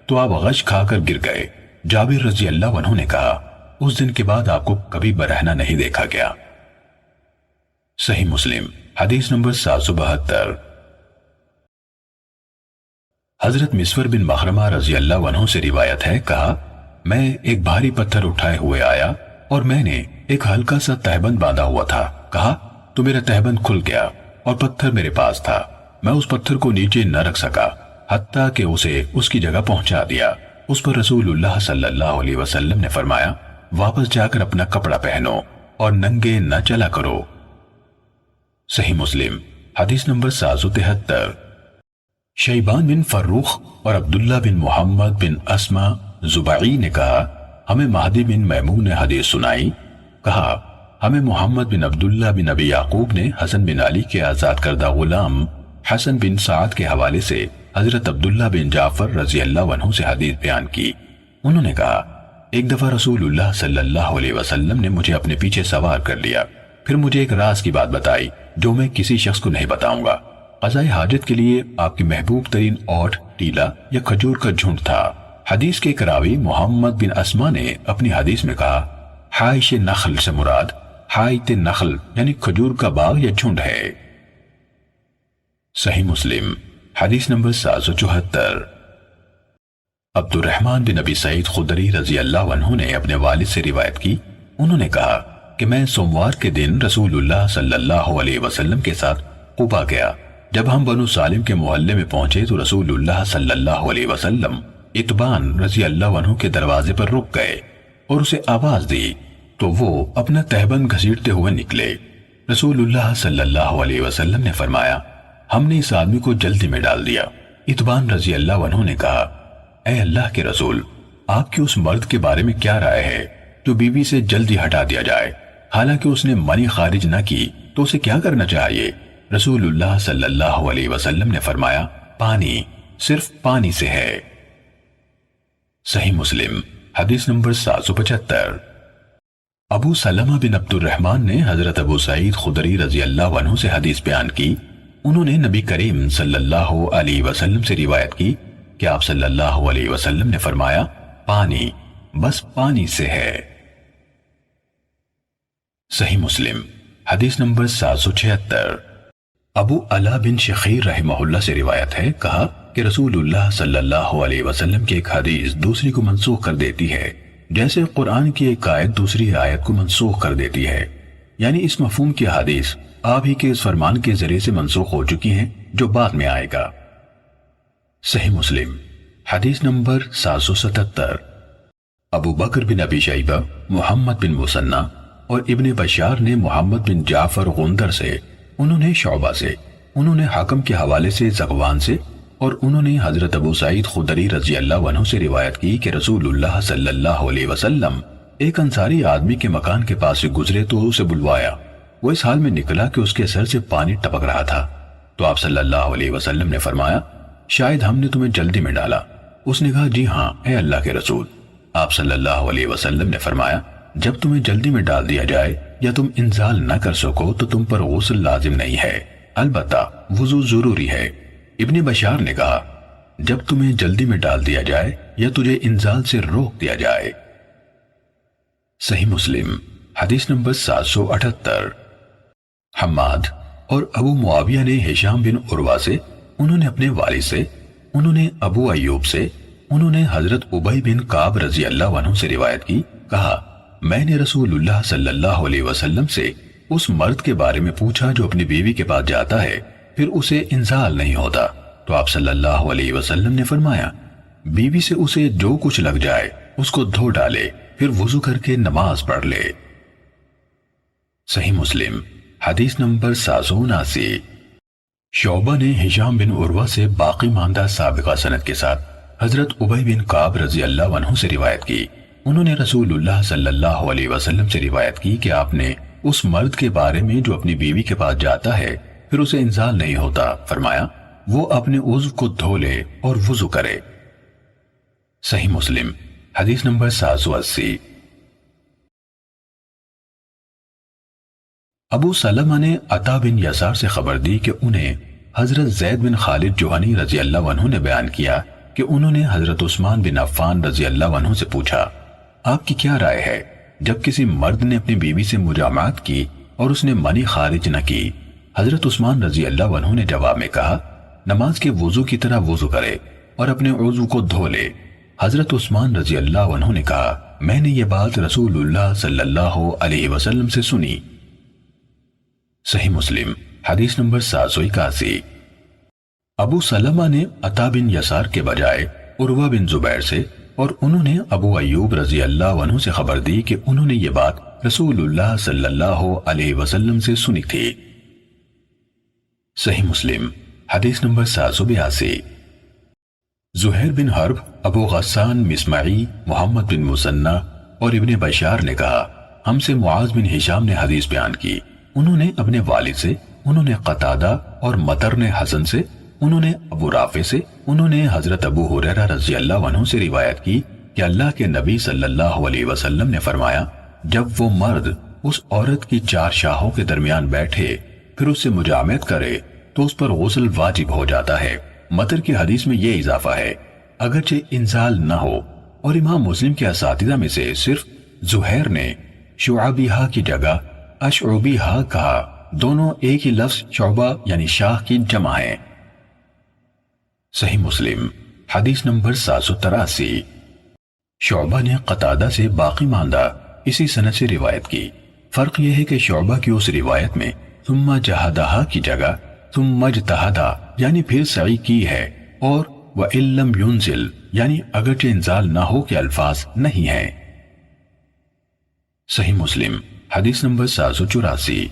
A: تو آپ غش کھا کر گر گئے۔ جابر رضی اللہ عنہ نے کہا، اس دن کے بعد آپ کو کبھی برہنہ نہیں دیکھا گیا۔ صحیح مسلم حدیث نمبر 772۔ حضرت مسور بن مخرمہ رضی اللہ عنہ سے روایت ہے، کہا میں ایک بھاری پتھر اٹھائے ہوئے آیا اور میں نے ایک ہلکا سا تہبند باندھا ہوا تھا، کہا تو میرا تہبند کھل گیا اور پتھر میرے پاس تھا، میں اس پتھر کو نیچے نہ رکھ سکا حتیٰ کہ اسے اس کی جگہ پہنچا دیا۔ اس پر رسول اللہ صلی اللہ علیہ وسلم نے فرمایا، واپس جا کر اپنا کپڑا پہنو اور ننگے نہ چلا کرو۔ صحیح مسلم حدیث نمبر 773۔ شیبان بن فروخ اور عبداللہ بن محمد بن اسما زبعی نے کہا، ہمیں مہدی بن میمون نے حدیث سنائی، کہا ہمیں محمد بن عبداللہ بن ابی یعقوب نے حسن بن علی کے آزاد کردہ غلام حسن بن سعد کے حوالے سے حضرت عبداللہ بن جعفر رضی اللہ عنہ سے حدیث بیان کی۔ انہوں نے کہا، ایک دفعہ رسول اللہ صلی اللہ علیہ وسلم نے مجھے اپنے پیچھے سوار کر لیا، پھر مجھے ایک راز کی بات بتائی جو میں کسی شخص کو نہیں بتاؤں گا۔ قضاء حاجت کے لیے آپ کی محبوب ترین اوٹ، ٹیلا یا کھجور کا جھنڈ تھا۔ حدیث کے کراوی محمد بن اسما نے اپنی حدیث میں کہا، حائش نخل سے مراد حائط نخل یعنی کھجور کا باغ یا جھنڈ ہے۔ صحیح مسلم حدیث نمبر 774۔ عبد الرحمن بن ابی سعید خدری رضی اللہ عنہ نے اپنے والد سے روایت کی، انہوں نے کہا کہ میں سوموار کے دن رسول اللہ صلی اللہ علیہ وسلم کے ساتھ قبا گیا۔ جب ہم بنو سالم کے محلے میں پہنچے تو رسول اللہ صلی اللہ علیہ وسلم اتبان رضی اللہ عنہ کے دروازے پر رک گئے اور اسے آواز دی تو وہ اپنا تہبند گھسیٹتے ہوئے نکلے۔ رسول اللہ صلی اللہ علیہ وسلم نے فرمایا، ہم نے اس آدمی کو جلدی میں ڈال دیا۔ اتبان رضی اللہ عنہ نے کہا، اے اللہ کے رسول، آپ کی اس مرد کے بارے میں کیا رائے ہے جو بیوی سے جلدی ہٹا دیا جائے، حالانکہ اس نے منی خارج نہ کی تو اسے کیا کرنا چاہیے؟ رسول اللہ صلی اللہ علیہ وسلم نے فرمایا، پانی، صرف پانی سے ہے۔ صحیح مسلم حدیث نمبر 775۔ ابو سلمہ بن عبد الرحمن نے حضرت ابو سعید خدری رضی اللہ عنہ سے حدیث بیان کی، انہوں نے نبی کریم صلی اللہ علیہ وسلم سے روایت کی کہ آپ صلی اللہ علیہ وسلم نے فرمایا، پانی، بس پانی سے ہے۔ صحیح مسلم حدیث نمبر 776۔ ابو علا بن شخیر رحمہ اللہ سے روایت ہے، کہا کہ رسول اللہ صلی اللہ علیہ وسلم کی ایک حدیث دوسری کو منسوخ کر دیتی ہے، جیسے قرآن کی ایک آیت دوسری آیت کو منسوخ کر دیتی ہے، یعنی اس مفہوم کی حدیث آپ ہی کے اس فرمان کے ذریعے سے منسوخ ہو چکی ہیں جو بعد میں آئے گا۔ صحیح مسلم حدیث نمبر 777۔ ابو بکر بن ابی شیبہ، محمد بن مثنی اور ابن بشار نے محمد بن جعفر غندر سے، انہوں نے شعبہ سے، انہوں نے حاکم کے حوالے سے زغوان سے، اور انہوں نے حضرت ابو سعید خدری رضی اللہ عنہ سے روایت کی کہ رسول اللہ صلی اللہ علیہ وسلم ایک انصاری آدمی کے مکان کے پاس سے گزرے تو اسے بلوایا، وہ اس حال میں نکلا کہ اس کے سر سے پانی ٹپک رہا تھا، تو آپ صلی اللہ علیہ وسلم نے فرمایا، شاید ہم نے تمہیں جلدی میں ڈالا۔ اس نے کہا، جی ہاں اے اللہ کے رسول۔ آپ صلی اللہ علیہ وسلم نے فرمایا، جب تمہیں جلدی میں ڈال دیا جائے یا تم انزال نہ کر سکو تو تم پر غسل لازم نہیں ہے، البتہ وضو ضروری ہے۔ ابن بشار نے کہا، جب تمہیں جلدی میں ڈال دیا جائے یا تجھے انزال سے روک دیا جائے۔ صحیح مسلم حدیث نمبر 778۔ حماد اور ابو معاویہ نے ہشام بن عروہ سے، انہوں نے اپنے والد سے، انہوں نے ابو ایوب سے، انہوں نے حضرت ابی بن کعب رضی اللہ عنہ سے روایت کی، کہا میں نے رسول اللہ صلی اللہ علیہ وسلم سے اس مرد کے بارے میں پوچھا جو اپنی بیوی کے پاس جاتا ہے پھر اسے انزال نہیں ہوتا، تو آپ صلی اللہ علیہ وسلم نے فرمایا بیوی سے اسے جو کچھ لگ جائے اس کو دھو ڈالے، پھر وضو کر کے نماز پڑھ لے۔ صحیح مسلم حدیث نمبر 779۔ شعبہ نے ہشام بن عروہ سے باقی ماندہ سابقہ سند کے ساتھ حضرت ابی بن کعب رضی اللہ عنہ سے روایت کی، انہوں نے رسول اللہ صلی اللہ علیہ وسلم سے روایت کی کہ آپ نے اس مرد کے بارے میں جو اپنی بیوی کے پاس جاتا ہے پھر اسے انزال نہیں ہوتا، فرمایا وہ اپنے عضو کو دھو لے اور وضو کرے۔ صحیح مسلم حدیث نمبر 780۔ ابو سلمہ نے عطا بن یسار سے خبر دی کہ انہیں حضرت زید بن خالد جوہنی رضی اللہ عنہ نے بیان کیا کہ انہوں نے حضرت عثمان بن عفان رضی اللہ عنہ سے پوچھا آپ کی کیا رائے ہے جب کسی مرد نے اپنی بیوی سے مجامعات کی اور اس نے منی خارج نہ کی؟ حضرت عثمان رضی اللہ عنہ نے جواب میں کہا نماز کے وضو کی طرح وضو کرے اور اپنے عضو کو دھو لے۔ حضرت عثمان رضی اللہ عنہ نے کہا میں نے یہ بات رسول اللہ صلی اللہ علیہ وسلم سے سنی۔ صحیح مسلم حدیث نمبر 781۔ ابو سلمہ نے عطا بن یسار کے بجائے عروہ بن زبیر سے اور انہوں نے ابو ایوب رضی اللہ عنہ سے خبر دی کہ انہوں نے یہ بات رسول اللہ صلی اللہ علیہ وسلم سے سنی تھی۔ صحیح مسلم حدیث نمبر 782۔ زہیر بن حرب، ابو غسان مسمعی، محمد بن مسنہ اور ابن بشار نے کہا ہم سے معاذ بن ہشام نے حدیث بیان کی، انہوں نے اپنے والد سے، انہوں نے قتادہ اور مطر نے حسن سے، انہوں نے ابو رافع سے، انہوں نے حضرت ابو ہریرہ رضی اللہ عنہ سے روایت کی کہ اللہ کے نبی صلی اللہ علیہ وسلم نے فرمایا جب وہ مرد اس عورت کی 4 شاہوں کے درمیان بیٹھے پھر اس سے مجامعت کرے تو اس پر غسل واجب ہو جاتا ہے۔ مطر کی حدیث میں یہ اضافہ ہے اگرچہ انزال نہ ہو، اور امام مسلم کے اساتذہ میں سے صرف زہیر نے شعبیہ کی جگہ اشعبیہ کہا، دونوں ایک ہی لفظ شعبہ یعنی شاہ کی جمع ہے۔ صحیح مسلم حدیث نمبر 783۔ شعبہ نے قتادہ سے باقی ماندہ اسی سند سے روایت کی، فرق یہ ہے کہ شعبہ کی اس روایت میں ثم جہدہا کی جگہ ثم اجتہدا یعنی پھر سعی کی ہے، اور وَإِن لَمْ يُنزِلْ یعنی اگرچہ انزال نہ ہو کے الفاظ نہیں ہیں۔ صحیح مسلم حدیث نمبر 784۔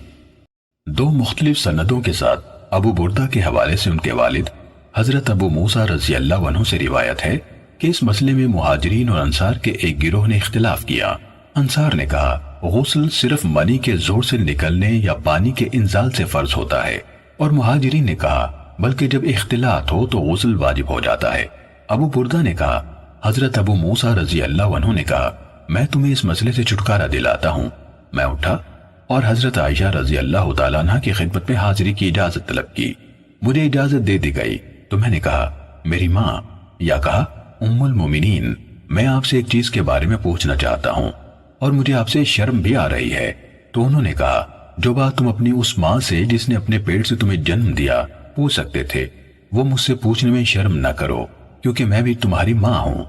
A: 2 مختلف سندوں کے ساتھ ابو بردہ کے حوالے سے ان کے والد حضرت ابو موسیٰ رضی اللہ عنہ سے روایت ہے کہ اس مسئلے میں مہاجرین اور انصار کے ایک گروہ نے اختلاف کیا۔ انصار نے کہا غسل صرف منی کے زور سے نکلنے یا پانی کے انزال سے فرض ہوتا ہے، اور مہاجرین نے کہا بلکہ جب اختلاط ہو تو غسل واجب ہو جاتا ہے۔ ابو بردہ نے کہا حضرت ابو موسیٰ رضی اللہ عنہ نے کہا میں تمہیں اس مسئلے سے چھٹکارا دلاتا ہوں۔ میں اٹھا اور حضرت عائشہ رضی اللہ تعالیٰ عنہ کی خدمت میں حاضری کی اجازت طلب کی، مجھے اجازت دے دی گئی تو میں نے کہا میری ماں، یا کہا ام المومنین، میں آپ سے ایک چیز کے بارے میں پوچھنا چاہتا ہوں اور مجھے آپ سے شرم بھی آ رہی ہے۔ تو انہوں نے کہا جو بات تم اپنی اس ماں سے جس نے اپنے پیٹ سے تمہیں جنم دیا پوچھ سکتے تھے وہ مجھ سے پوچھنے میں شرم نہ کرو کیونکہ میں بھی تمہاری ماں ہوں۔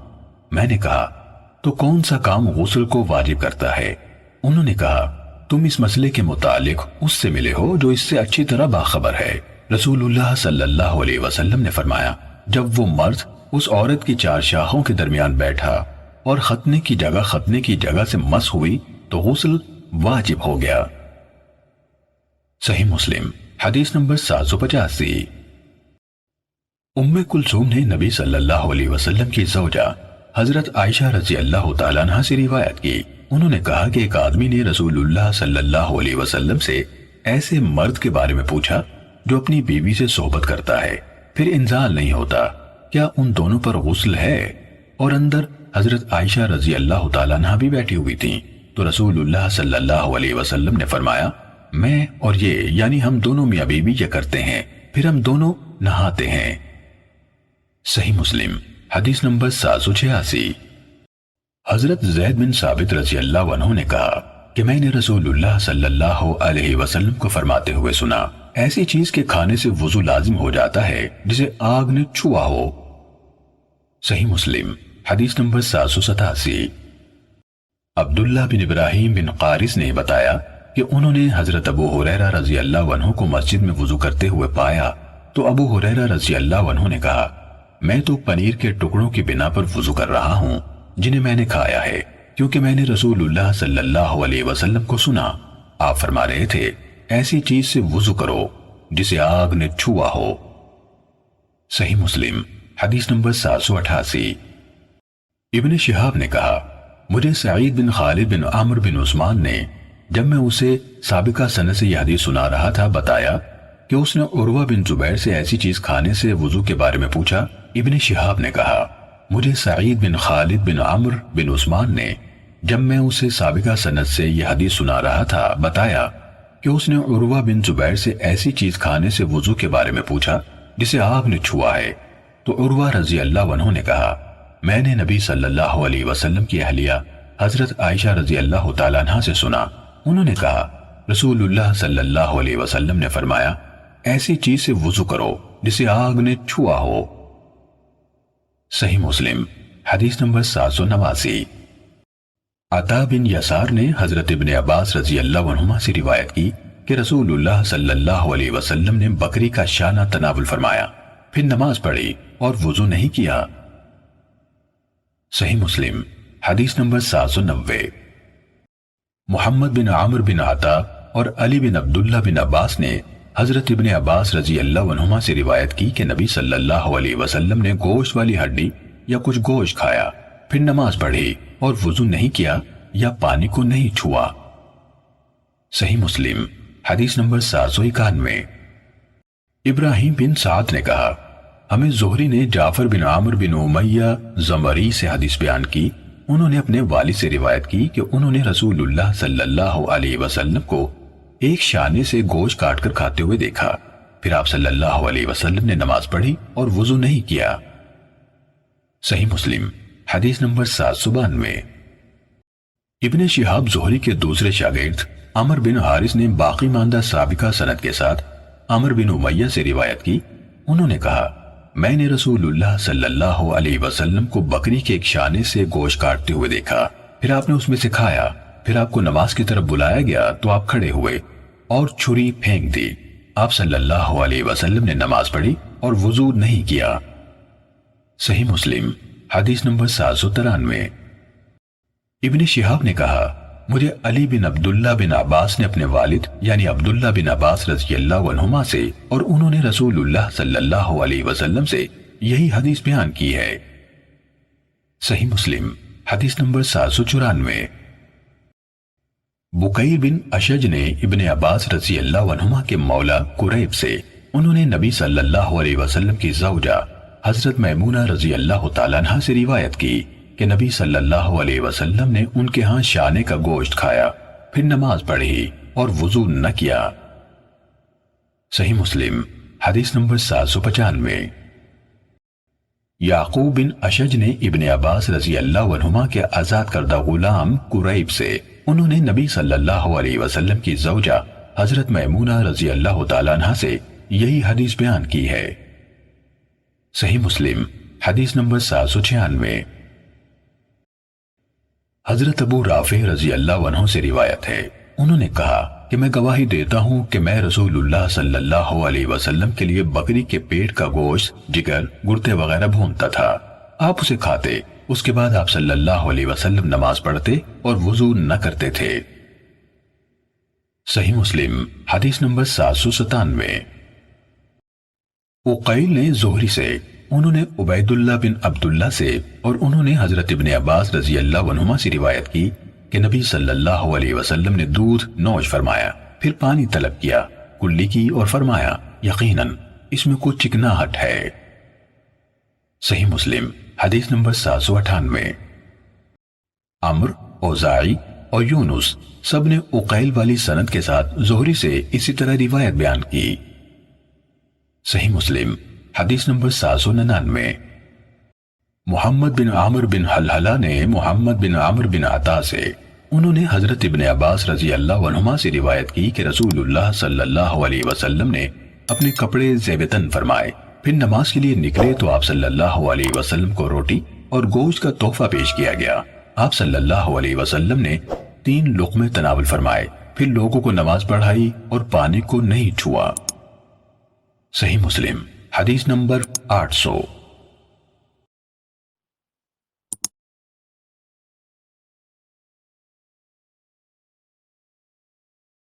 A: میں نے کہا تو کون سا کام غسل کو واجب کرتا ہے؟ انہوں نے کہا تم اس مسئلے کے متعلق اس سے ملے ہو جو اس سے اچھی طرح باخبر ہے۔ رسول اللہ صلی اللہ علیہ وسلم نے فرمایا جب وہ مرد اس عورت کی 4 شاخوں کے درمیان بیٹھا اور ختنے کی جگہ سے مس ہوئی تو غسل واجب ہو گیا۔ صحیح مسلم حدیث نمبر 785۔ ام کلثوم نے نبی صلی اللہ علیہ وسلم کی زوجہ حضرت عائشہ رضی اللہ تعالیٰ عنہ سے روایت کی، انہوں نے کہا کہ ایک آدمی نے رسول اللہ صلی اللہ علیہ وسلم سے ایسے مرد کے بارے میں پوچھا جو اپنی بیوی سے صحبت کرتا ہے پھر انزال نہیں ہوتا، کیا ان دونوں پر غسل ہے؟ اور اندر حضرت عائشہ رضی اللہ تعالیٰ عنہ بھی بیٹھی ہوئی تھیں، تو رسول اللہ صلی اللہ علیہ وسلم نے فرمایا میں اور یہ یعنی ہم دونوں میاں بیوی یہ کرتے ہیں پھر ہم دونوں نہاتے ہیں۔ صحیح مسلم حدیث نمبر 786۔ حضرت زید بن ثابت رضی اللہ عنہ نے کہا کہ میں نے رسول اللہ صلی اللہ علیہ وسلم کو فرماتے ہوئے سنا، ایسی چیز کے کھانے سے وضو لازم ہو جاتا ہے جسے آگ نے چھوا ہو۔ صحیح مسلم حدیث نمبر 787۔ عبداللہ بن ابراہیم بن قارث نے بتایا کہ انہوں نے حضرت ابو ہریرہ رضی اللہ عنہ کو مسجد میں وضو کرتے ہوئے پایا تو ابو ہریرہ رضی اللہ عنہ نے کہا، میں تو پنیر کے ٹکڑوں کی بنا پر وضو کر رہا ہوں جنہیں میں نے کھایا ہے، کیونکہ میں نے رسول اللہ صلی اللہ علیہ وسلم کو سنا، آپ فرما رہے تھے ایسی چیز سے وضو کرو جسے آگ نے چھوا ہو۔ صحیح مسلم حدیث نمبر 788۔ ابن شہاب نے کہا، مجھے سعید بن خالد بن عمرو بن عثمان نے جب میں اسے سابقہ سند سے یہ حدیث سنا رہا تھا بتایا کہ اس نے عروہ بن زبیر سے ایسی چیز کھانے سے وضو کے بارے میں پوچھا۔ ابن شہاب نے کہا، مجھے سعید بن خالد بن عمرو بن عثمان نے جب میں اسے سابقہ سند سے یہ حدیث سنا رہا تھا بتایا کہ اس نے عروہ بن زبیر سے ایسی چیز کھانے سے وضو کے بارے میں پوچھا جسے آگ نے چھوا ہے، تو عروہ رضی اللہ عنہ نے کہا، میں نے نبی صلی اللہ علیہ وسلم کی اہلیہ حضرت عائشہ رضی اللہ تعالیٰ عنہ سے سنا، انہوں نے کہا رسول اللہ صلی اللہ علیہ وسلم نے فرمایا ایسی چیز سے وضو کرو جسے آگ نے چھوا ہو۔ صحیح مسلم حدیث نمبر 789۔ عطا بن یسار نے حضرت ابن عباس رضی اللہ عنہما سے روایت کی کہ رسول اللہ صلی اللہ علیہ وسلم نے بکری کا شانہ تناول فرمایا، پھر نماز پڑھی اور وضو نہیں کیا۔ صحیح مسلم حدیث نمبر 790۔ محمد بن عامر بن عطا اور علی بن عبداللہ بن عباس نے حضرت ابن عباس رضی اللہ عنہما سے روایت کی کہ نبی صلی اللہ علیہ وسلم نے گوشت والی ہڈی یا کچھ گوشت کھایا، پھر نماز پڑھی اور وضو نہیں کیا یا پانی کو نہیں چھوا۔ صحیح مسلم حدیث نمبر 791۔ ابراہیم بن سعد نے کہا، ہمیں زہری نے جعفر بن عامر بن امیہ زمری سے حدیث بیان کی، انہوں نے اپنے والد سے روایت کی کہ انہوں نے رسول اللہ صلی اللہ علیہ وسلم کو ایک شانے سے گوشت کاٹ کر کھاتے ہوئے دیکھا، پھر آپ صلی اللہ علیہ وسلم نے نماز پڑھی اور وضو نہیں کیا۔ صحیح مسلم حدیث نمبر 792۔ ابن شہاب زہری کے دوسرے شاگرد عمر بن حارث نے باقی ماندہ سابقہ سند کے ساتھ عمر بن امیہ سے روایت کی، انہوں نے کہا، میں نے رسول اللہ صلی اللہ علیہ وسلم کو بکری کے ایک شانے سے گوشت کاٹتے ہوئے دیکھا، پھر آپ نے اس میں سے کھایا، پھر آپ کو نماز کی طرف بلایا گیا تو آپ کھڑے ہوئے اور چھری پھینک دی، آپ صلی اللہ علیہ وسلم نے نماز پڑھی اور وضو نہیں کیا۔ صحیح مسلم حدیث نمبر 793۔ ابن شہاب نے کہا، مجھے علی بن عبداللہ بن عباس نے اپنے والد یعنی عبداللہ بن عباس رضی اللہ عنہما سے اور انہوں نے رسول اللہ صلی اللہ علیہ وسلم سے یہی حدیث بیان کی ہے۔ صحیح مسلم حدیث نمبر 794۔ بکیر بن اشج نے ابن عباس رضی اللہ عنہما کے مولا قریب سے انہوں نے نبی صلی اللہ علیہ وسلم کی زوجہ حضرت میمونہ رضی اللہ تعالیٰ عنہ سے روایت کی کہ نبی صلی اللہ علیہ وسلم نے ان کے ہاں شانے کا گوشت کھایا، پھر نماز پڑھی اور وضو نہ کیا۔ صحیح مسلم حدیث نمبر 795۔ یعقوب بن اشج نے ابن عباس رضی اللہ عنہما کے آزاد کردہ غلام قریب سے انہوں نے نبی صلی اللہ علیہ وسلم کی زوجہ حضرت میمونہ رضی اللہ تعالیٰ عنہ سے یہی حدیث بیان کی ہے۔ صحیح مسلم حدیث نمبر 796۔ حضرت ابو رافع رضی اللہ عنہ سے روایت ہے، انہوں نے کہا کہ میں گواہی دیتا ہوں کہ میں رسول اللہ صلی اللہ علیہ وسلم کے لیے بکری کے پیٹ کا گوشت، جگر، گردے وغیرہ بھونتا تھا، آپ اسے کھاتے، اس کے بعد آپ صلی اللہ علیہ وسلم نماز پڑھتے اور وضو نہ کرتے تھے۔ صحیح مسلم حدیث نمبر 797۔ عقیل نے زہری سے، انہوں نے عبید اللہ بن عبداللہ سے اور انہوں نے حضرت ابن عباس رضی اللہ عنہما سے روایت کی کہ نبی صلی اللہ علیہ وسلم نے دودھ نوش فرمایا، پھر پانی طلب کیا، کلی کی اور فرمایا یقیناً اس میں کچھ چکناہٹ ہے۔ صحیح مسلم حدیث نمبر 798۔ عمر، اوزاعی اور یونس سب نے عقیل والی سند کے ساتھ زہری سے اسی طرح روایت بیان کی۔ صحیح مسلم حدیث نمبر 799۔ محمد بن عامر بن حلحلہ نے محمد بن عامر بن عطا سے، انہوں نے حضرت ابن عباس رضی اللہ عنہما سے روایت کی کہ رسول اللہ صلی اللہ علیہ وسلم نے اپنے کپڑے زیب تن فرمائے، پھر نماز کے لیے نکلے تو آپ صلی اللہ علیہ وسلم کو روٹی اور گوشت کا تحفہ پیش کیا گیا۔ آپ صلی اللہ علیہ وسلم نے 3 لقمے تناول فرمائے، پھر لوگوں کو نماز پڑھائی اور پانی کو نہیں چھوا۔ صحیح مسلم حدیث نمبر 800۔